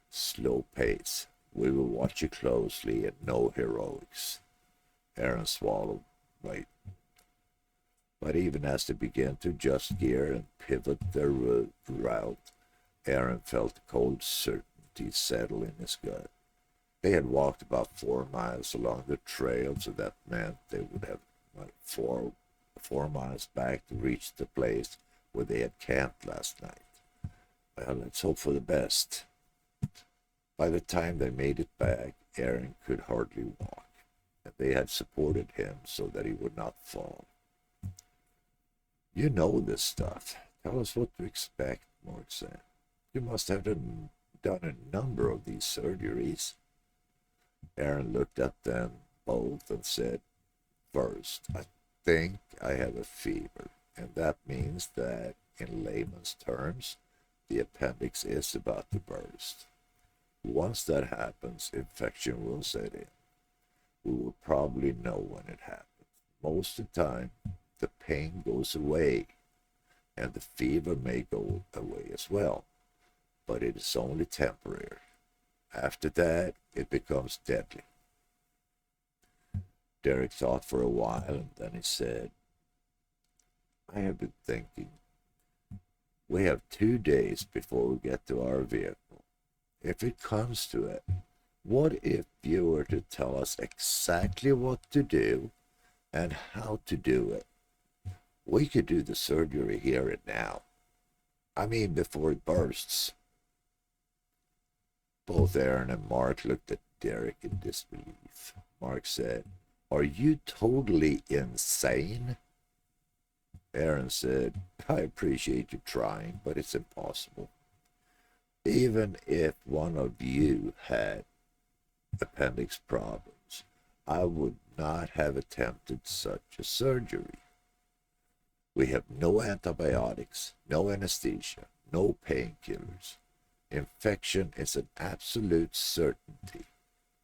Slow pace. We will watch you closely and no heroics. Aaron swallowed. Right. But even as they began to adjust gear and pivot their route, Aaron felt a cold certainty settle in his gut. They had walked about 4 miles along the trail, so that meant they would have four miles back to reach the place where they had camped last night. Well, let's hope for the best. By the time they made it back, Aaron could hardly walk, and they had supported him so that he would not fall. You know this stuff. Tell us what to expect, Mark said. You must have done a number of these surgeries. Aaron looked at them both and said, First, I think I have a fever, and that means that, in layman's terms, the appendix is about to burst. Once that happens, infection will set in. We will probably know when it happens. Most of the time, the pain goes away, and the fever may go away as well, but it is only temporary. After that, it becomes deadly. Derek thought for a while, and then he said, I have been thinking. We have 2 days before we get to our vehicle. If it comes to it, what if you were to tell us exactly what to do and how to do it? We could do the surgery here and now. I mean, before it bursts. Both Aaron and Mark looked at Derek in disbelief. Mark said, Are you totally insane? Aaron said, I appreciate you trying, but it's impossible. Even if one of you had appendix problems, I would not have attempted such a surgery. We have no antibiotics, no anesthesia, no painkillers. Infection is an absolute certainty.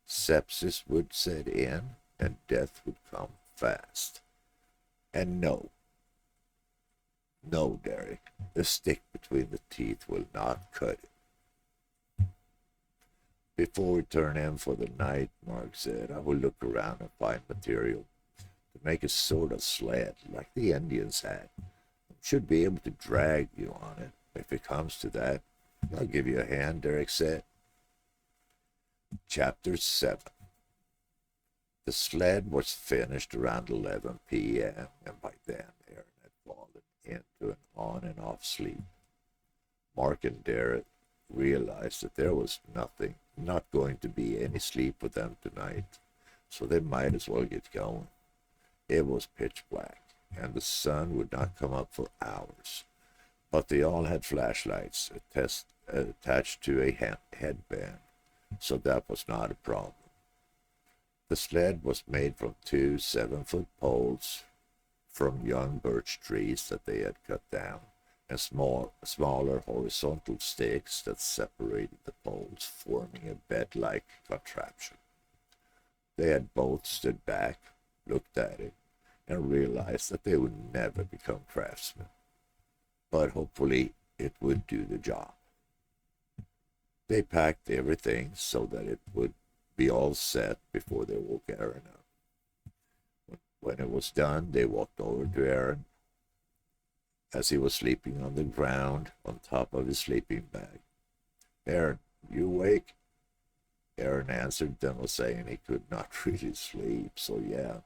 Sepsis would set in, and death would come fast. And no, Derek, the stick between the teeth will not cut it. Before we turn in for the night, Mark said, I will look around and find material to make a sort of sled like the Indians had. Should be able to drag you on it. If it comes to that, I'll give you a hand, Derek said. Chapter 7. The sled was finished around 11 p.m., and by then Aaron had fallen into an on and off sleep. Mark and Derek realized that there was not going to be any sleep for them tonight, so they might as well get going. It was pitch black, and the sun would not come up for hours, but they all had flashlights attached to a headband, so that was not a problem. The sled was made from 2 7-foot poles from young birch trees that they had cut down, and smaller horizontal stakes that separated the poles, forming a bed-like contraption. They had both stood back, looked at it, and realized that they would never become craftsmen. But hopefully it would do the job. They packed everything so that it would be all set before they woke Aaron up. When it was done, they walked over to Aaron as he was sleeping on the ground on top of his sleeping bag. Aaron, you awake? Aaron answered them saying he could not really sleep, so yeah.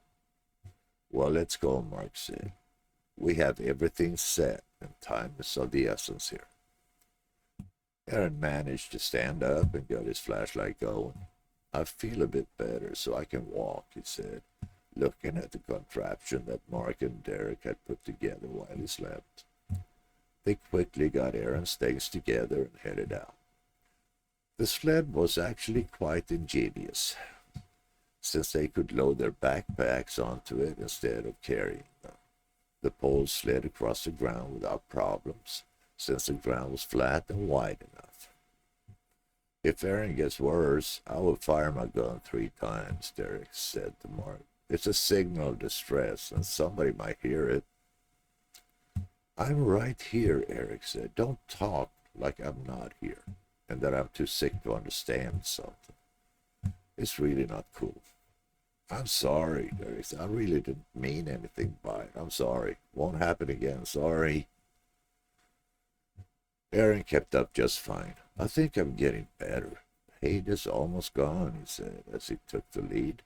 Well, let's go, Mark said. We have everything set, and time is of the essence here. Aaron managed to stand up and got his flashlight going. I feel a bit better, so I can walk, he said, looking at the contraption that Mark and Derek had put together while he slept. They quickly got Aaron's things together and headed out. The sled was actually quite ingenious, since they could load their backpacks onto it instead of carrying them. The pole slid across the ground without problems, since the ground was flat and wide enough. If Aaron gets worse, I will fire my gun 3 times, Derek said to Mark. It's a signal of distress, and somebody might hear it. I'm right here, Eric said. Don't talk like I'm not here, and that I'm too sick to understand something. It's really not cool. I'm sorry, Derek said. I really didn't mean anything by it. I'm sorry. Won't happen again. Sorry. Aaron kept up just fine. I think I'm getting better. Hate is almost gone, he said, as he took the lead.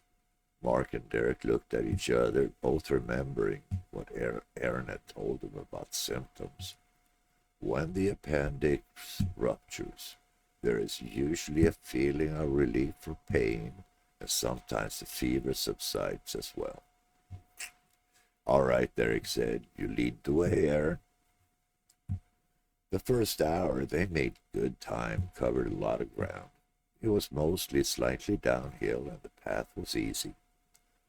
Mark and Derek looked at each other, both remembering what Aaron had told them about symptoms. When the appendix ruptures, there is usually a feeling of relief from pain, and sometimes the fever subsides as well. All right, Derek said. You lead the way, Aaron. The first hour they made good time, covered a lot of ground. It was mostly slightly downhill, and the path was easy.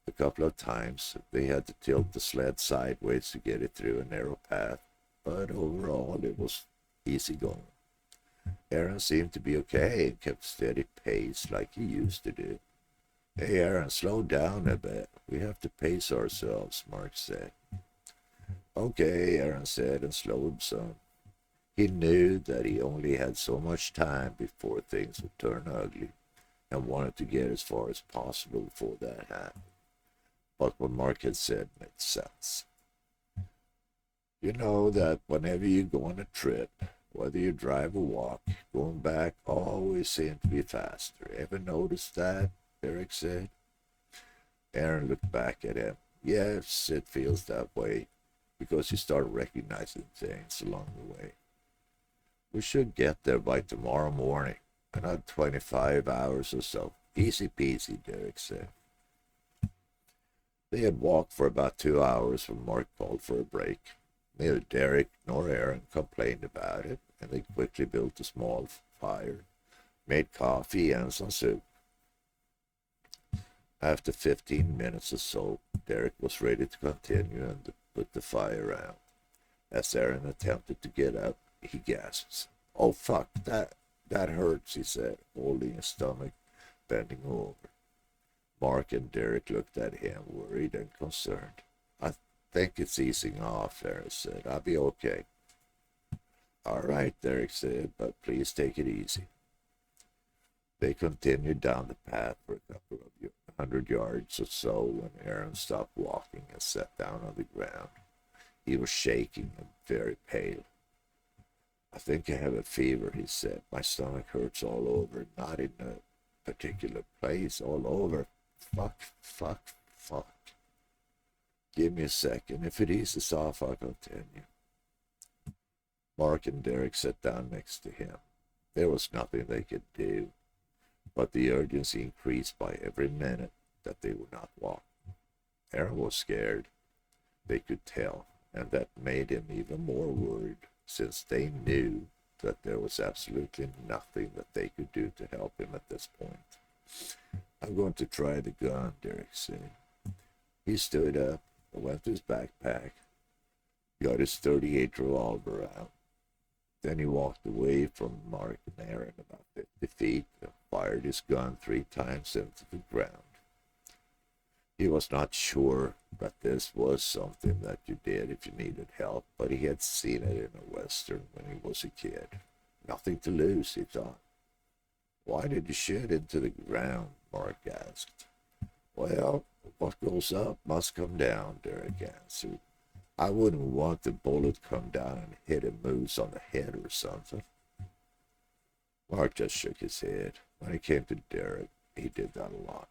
A couple of times they had to tilt the sled sideways to get it through a narrow path, but overall it was easy going. Aaron seemed to be okay and kept steady pace like he used to do. Hey, Aaron, slow down a bit. We have to pace ourselves, Mark said. Okay, Aaron said, and slowed some. He knew that he only had so much time before things would turn ugly, and wanted to get as far as possible before that happened. But what Mark had said made sense. You know that whenever you go on a trip, whether you drive or walk, going back always seems to be faster. Ever noticed that? Eric said. Aaron looked back at him. Yes, it feels that way, because you start recognizing things along the way. We should get there by tomorrow morning. Another 25 hours or so. Easy peasy, Derek said. They had walked for about 2 hours when Mark called for a break. Neither Derek nor Aaron complained about it, and they quickly built a small fire, made coffee and some soup. After 15 minutes or so, Derek was ready to continue and put the fire out. As Aaron attempted to get up, he gasped. Oh, fuck, that hurts, he said, holding his stomach, bending over. Mark and Derek looked at him, worried and concerned. I think it's easing off, Aaron said. I'll be okay. All right, Derek said, but please take it easy. They continued down the path for a couple of 100 yards or so when Aaron stopped walking and sat down on the ground. He was shaking and very pale. I think I have a fever, he said. My stomach hurts all over, not in a particular place, all over. Fuck. Give me a second. If it eases off, I'll continue. Mark and Derek sat down next to him. There was nothing they could do, but the urgency increased by every minute that they would not walk. Aaron was scared. They could tell, and that made him even more worried, since they knew that there was absolutely nothing that they could do to help him at this point. I'm going to try the gun, Derek said. He stood up and went to his backpack, got his .38 revolver out. Then he walked away from Mark and Aaron about 50 feet and fired his gun 3 times into the ground. He was not sure that this was something that you did if you needed help, but he had seen it in a Western when he was a kid. Nothing to lose, he thought. Why did you shoot into the ground? Mark asked. Well, what goes up must come down, Derek answered. I wouldn't want the bullet come down and hit a moose on the head or something. Mark just shook his head. When it came to Derek, he did that a lot.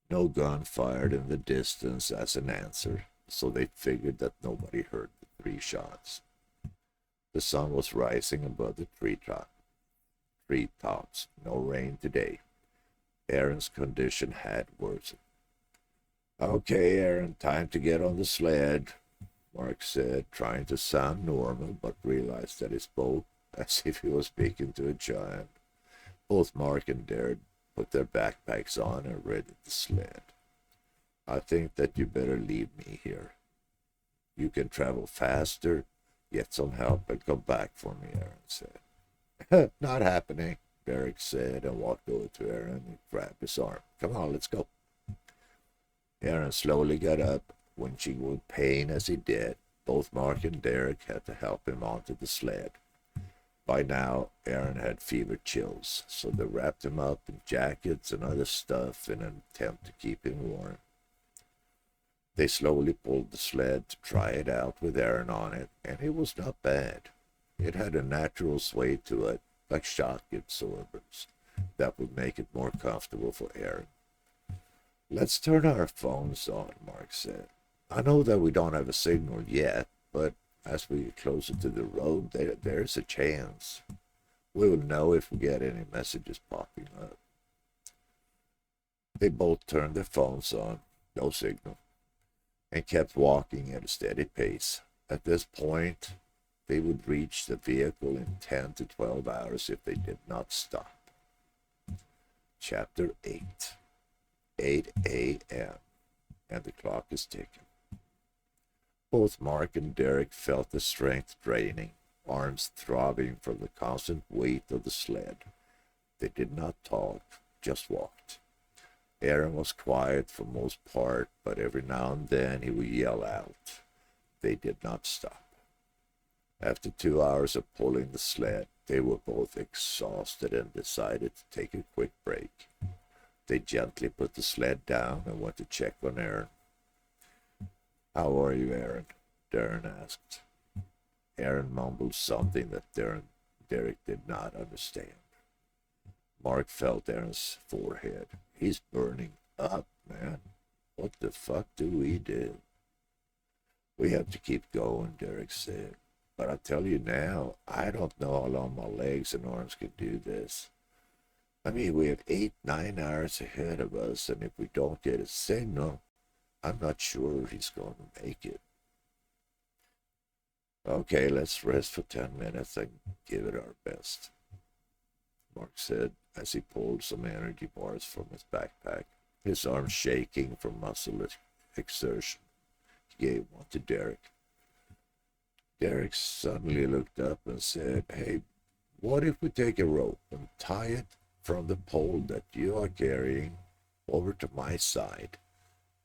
No gun fired in the distance as an answer, so they figured that nobody heard the 3 shots. The sun was rising above the treetops. No rain today. Aaron's condition had worsened. Okay, Aaron, time to get on the sled, Mark said, trying to sound normal, but realized that he spoke as if he was speaking to a giant. Both Mark and Derek put their backpacks on and readied the sled. I think that you better leave me here. You can travel faster, get some help, and come back for me, Aaron said. Not happening, Derek said, and walked over to Aaron and grabbed his arm. Come on, let's go. Aaron slowly got up, winching with pain as he did. Both Mark and Derek had to help him onto the sled. By now, Aaron had fever chills, so they wrapped him up in jackets and other stuff in an attempt to keep him warm. They slowly pulled the sled to try it out with Aaron on it, and it was not bad. It had a natural sway to it, like shock absorbers, that would make it more comfortable for Aaron. Let's turn our phones on, Mark said. I know that we don't have a signal yet, but as we get closer to the road, there's a chance. We will know if we get any messages popping up. They both turned their phones on, no signal, and kept walking at a steady pace. At this point, they would reach the vehicle in 10 to 12 hours if they did not stop. Chapter 8. 8 a.m. and the clock is ticking. Both Mark and Derek felt the strength draining, arms throbbing from the constant weight of the sled. They did not talk, just walked. Aaron was quiet for most part, but every now and then he would yell out. They did not stop. After 2 hours of pulling the sled, they were both exhausted and decided to take a quick break. They gently put the sled down and went to check on Aaron. How are you, Aaron? Darren asked. Aaron mumbled something that Derek did not understand. Mark felt Aaron's forehead. He's burning up, man. What the fuck do we do? We have to keep going, Derek said. But I tell you now, I don't know how long my legs and arms can do this. I mean, we have 8-9 hours ahead of us, and if we don't get a signal, I'm not sure he's going to make it. Okay, let's rest for 10 minutes and give it our best, Mark said as he pulled some energy bars from his backpack, his arms shaking from muscle exertion. He gave one to Derek. Derek suddenly looked up and said, Hey, what if we take a rope and tie it from the pole that you are carrying over to my side,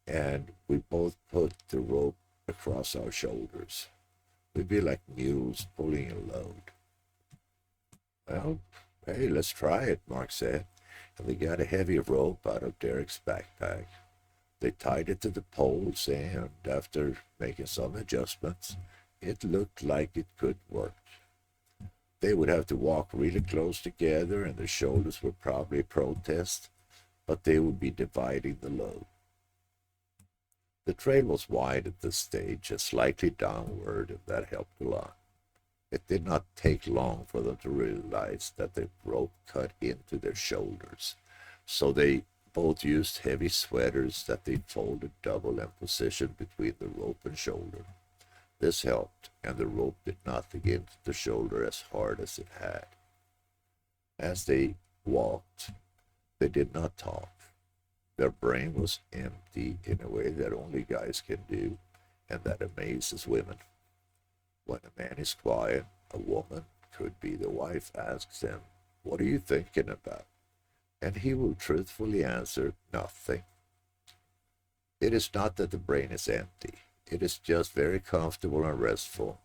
and we both put the rope across our shoulders? We'd be like mules pulling a load. Well, hey, let's try it, Mark said, and they got a heavy rope out of Derek's backpack. They tied it to the poles, and after making some adjustments, it looked like it could work. They would have to walk really close together, and their shoulders would probably protest, but they would be dividing the load. The trail was wide at this stage and slightly downward, and that helped a lot. It did not take long for them to realize that the rope cut into their shoulders, so they both used heavy sweaters that they folded double and positioned between the rope and shoulder. This helped, and the rope did not dig into the shoulder as hard as it had. As they walked, they did not talk. Their brain was empty in a way that only guys can do, and that amazes women. When a man is quiet, a woman, could be the wife, asks him, What are you thinking about? And he will truthfully answer, Nothing. It is not that the brain is empty. It is just very comfortable and restful,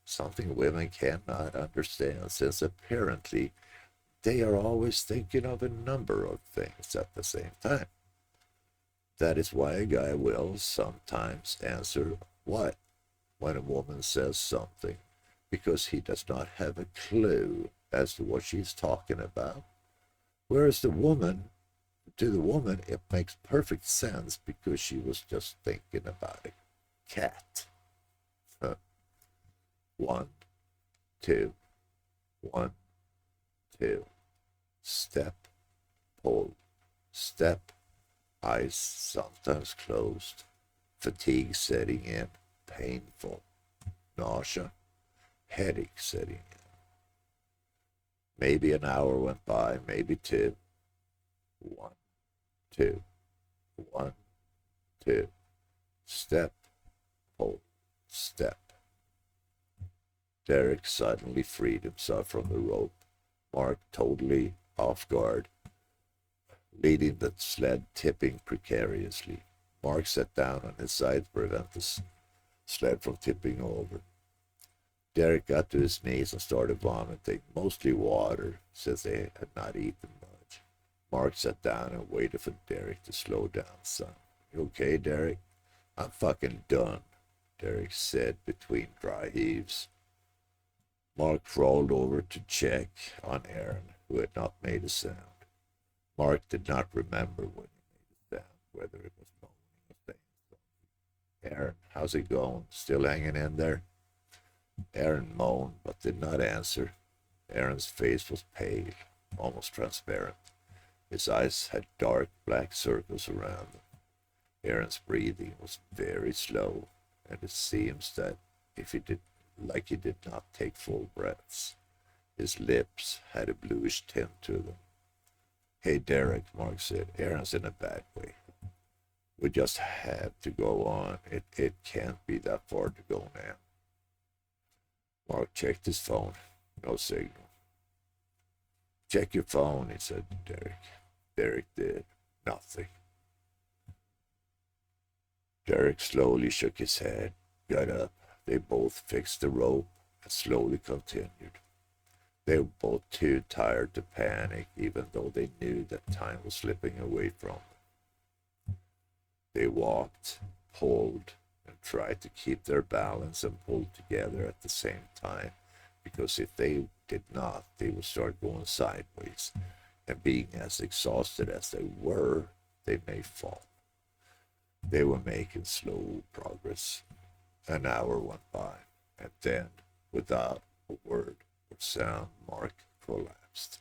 something women cannot understand, since apparently they are always thinking of a number of things at the same time. That is why a guy will sometimes answer what when a woman says something, because he does not have a clue as to what she's talking about. Whereas to the woman, it makes perfect sense because she was just thinking about it. Cat. 1, 2, 1, 2. Step, pull, step, eyes sometimes closed, fatigue setting in, painful, nausea, headache setting in. Maybe an hour went by, maybe 2. 1, 2, 1, 2. Step, pull, step. Derek suddenly freed himself from the rope, Mark totally off guard, leading the sled tipping precariously. Mark sat down on his side to prevent the sled from tipping over. Derek got to his knees and started vomiting, mostly water, since they had not eaten much. Mark sat down and waited for Derek to slow down some. You okay, Derek? I'm fucking done, Derek said between dry heaves. Mark crawled over to check on Aaron, who had not made a sound. Mark did not remember when he made a sound, whether it was moaning or saying something. Aaron, how's it going? Still hanging in there? Aaron moaned, but did not answer. Aaron's face was pale, almost transparent. His eyes had dark black circles around them. Aaron's breathing was very slow, and it seems that if he did not take full breaths. His lips had a bluish tint to them. Hey, Derek, Mark said. Aaron's in a bad way. We just have to go on. It can't be that far to go now. Mark checked his phone. No signal. Check your phone, he said to Derek. Derek did. Nothing. Derek slowly shook his head, got up. They both fixed the rope and slowly continued. They were both too tired to panic, even though they knew that time was slipping away from them. They walked, pulled, and tried to keep their balance and pull together at the same time, because if they did not, they would start going sideways, and being as exhausted as they were, they may fall. They were making slow progress. An hour went by, and then, without a word or sound, Mark collapsed.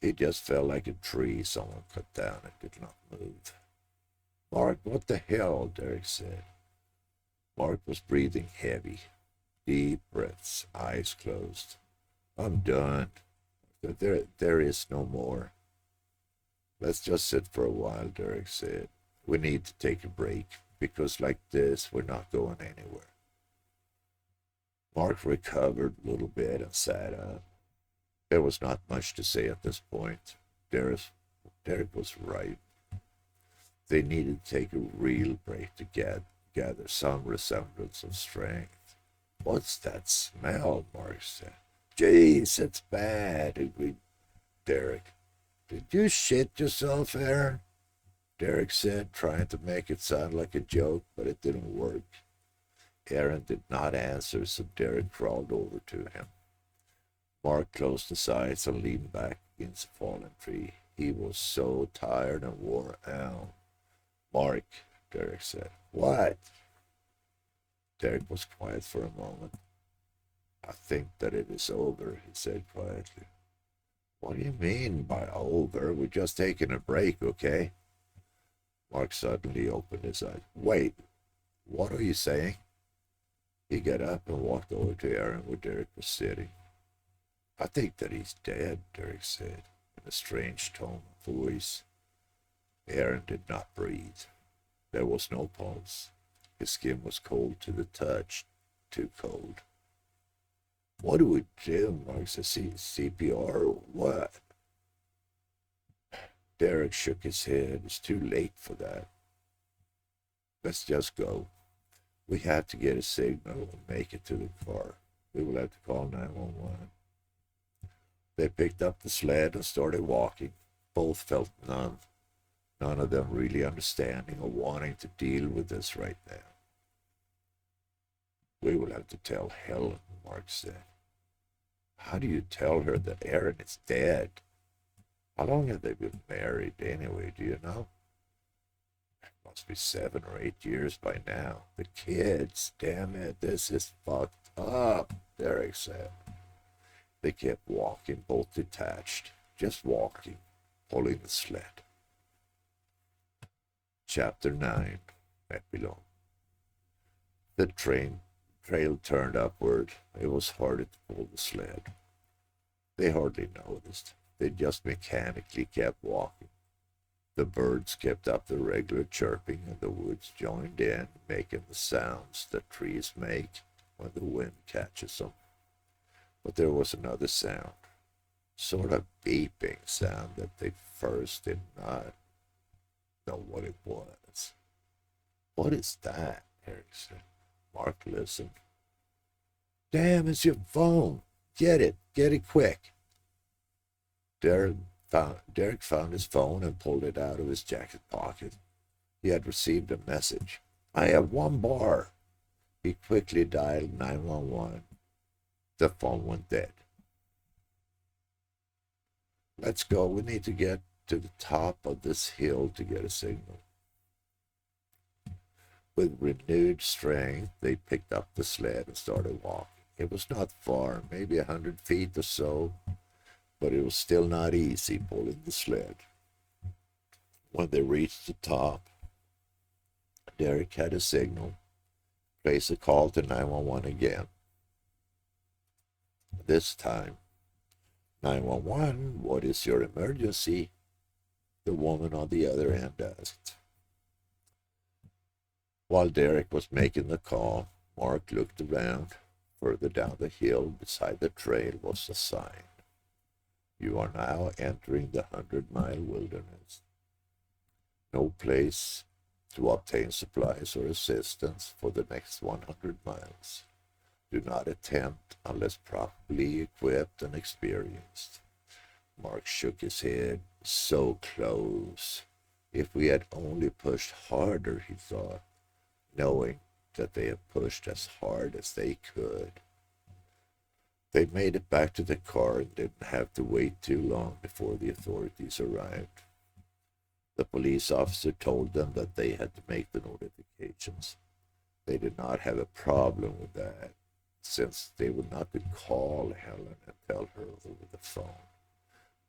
He just fell like a tree someone cut down and did not move. Mark, what the hell? Derek said. Mark was breathing heavy, deep breaths, eyes closed. I'm done. There is no more. Let's just sit for a while, Derek said. We need to take a break, because like this, we're not going anywhere. Mark recovered a little bit and sat up. There was not much to say at this point. Derek was right. They needed to take a real break to gather some resemblance of strength. What's that smell? Mark said. Jeez, it's bad, agreed Derek. Did you shit yourself, Aaron? Derek said, trying to make it sound like a joke, but it didn't work. Aaron did not answer, so Derek crawled over to him. Mark closed his eyes and leaned back against a fallen tree. He was so tired and wore out. Mark, Derek said. What? Derek was quiet for a moment. I think that it is over, he said quietly. What do you mean by over? We're just taking a break, okay? Mark suddenly opened his eyes. Wait, what are you saying? He got up and walked over to Aaron where Derek was sitting. I think that he's dead, Derek said, in a strange tone of voice. Aaron did not breathe. There was no pulse. His skin was cold to the touch, too cold. What do we do, Mark said? CPR or what? Derek shook his head. It's too late for that. Let's just go. We have to get a signal and make it to the car. We will have to call 911. They picked up the sled and started walking. Both felt numb, none of them really understanding or wanting to deal with this right now. We will have to tell Helen, Mark said. How do you tell her that Aaron is dead? How long have they been married anyway, do you know? It must be 7 or 8 years by now. The kids, damn it, this is fucked up, Derek said. They kept walking, both detached, just walking, pulling the sled. Chapter 9, Epilogue. The trail turned upward. It was harder to pull the sled. They hardly noticed. They just mechanically kept walking. The birds kept up the regular chirping, and the woods joined in, making the sounds that trees make when the wind catches them. But there was another sound, sort of beeping sound that they first did not know what it was. "What is that?" Eric said. Mark listened. "Damn, it's your phone. Get it quick." Derek found his phone and pulled it out of his jacket pocket. He had received a message. "I have 1 bar." He quickly dialed 911. The phone went dead. "Let's go. We need to get to the top of this hill to get a signal." With renewed strength, they picked up the sled and started walking. It was not far, maybe 100 feet or so, but it was still not easy pulling the sled. When they reached the top, Derek had a signal. Place a call to 911 again. This time, "911, what is your emergency?" the woman on the other end asked. While Derek was making the call, Mark looked around. Further down the hill beside the trail was a sign. "You are now entering the 100-mile wilderness. No place to obtain supplies or assistance for the next 100 miles. Do not attempt unless properly equipped and experienced." Mark shook his head. So close. If we had only pushed harder, he thought, knowing that they had pushed as hard as they could. They made it back to the car and didn't have to wait too long before the authorities arrived. The police officer told them that they had to make the notifications. They did not have a problem with that, since they would not call Helen and tell her over the phone.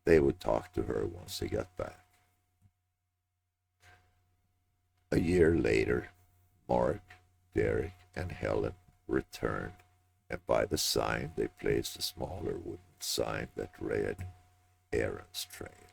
They would talk to her once they got back. A year later, Mark, Derek, and Helen returned, and by the sign they placed a smaller wooden sign that read "Aaron's Trail."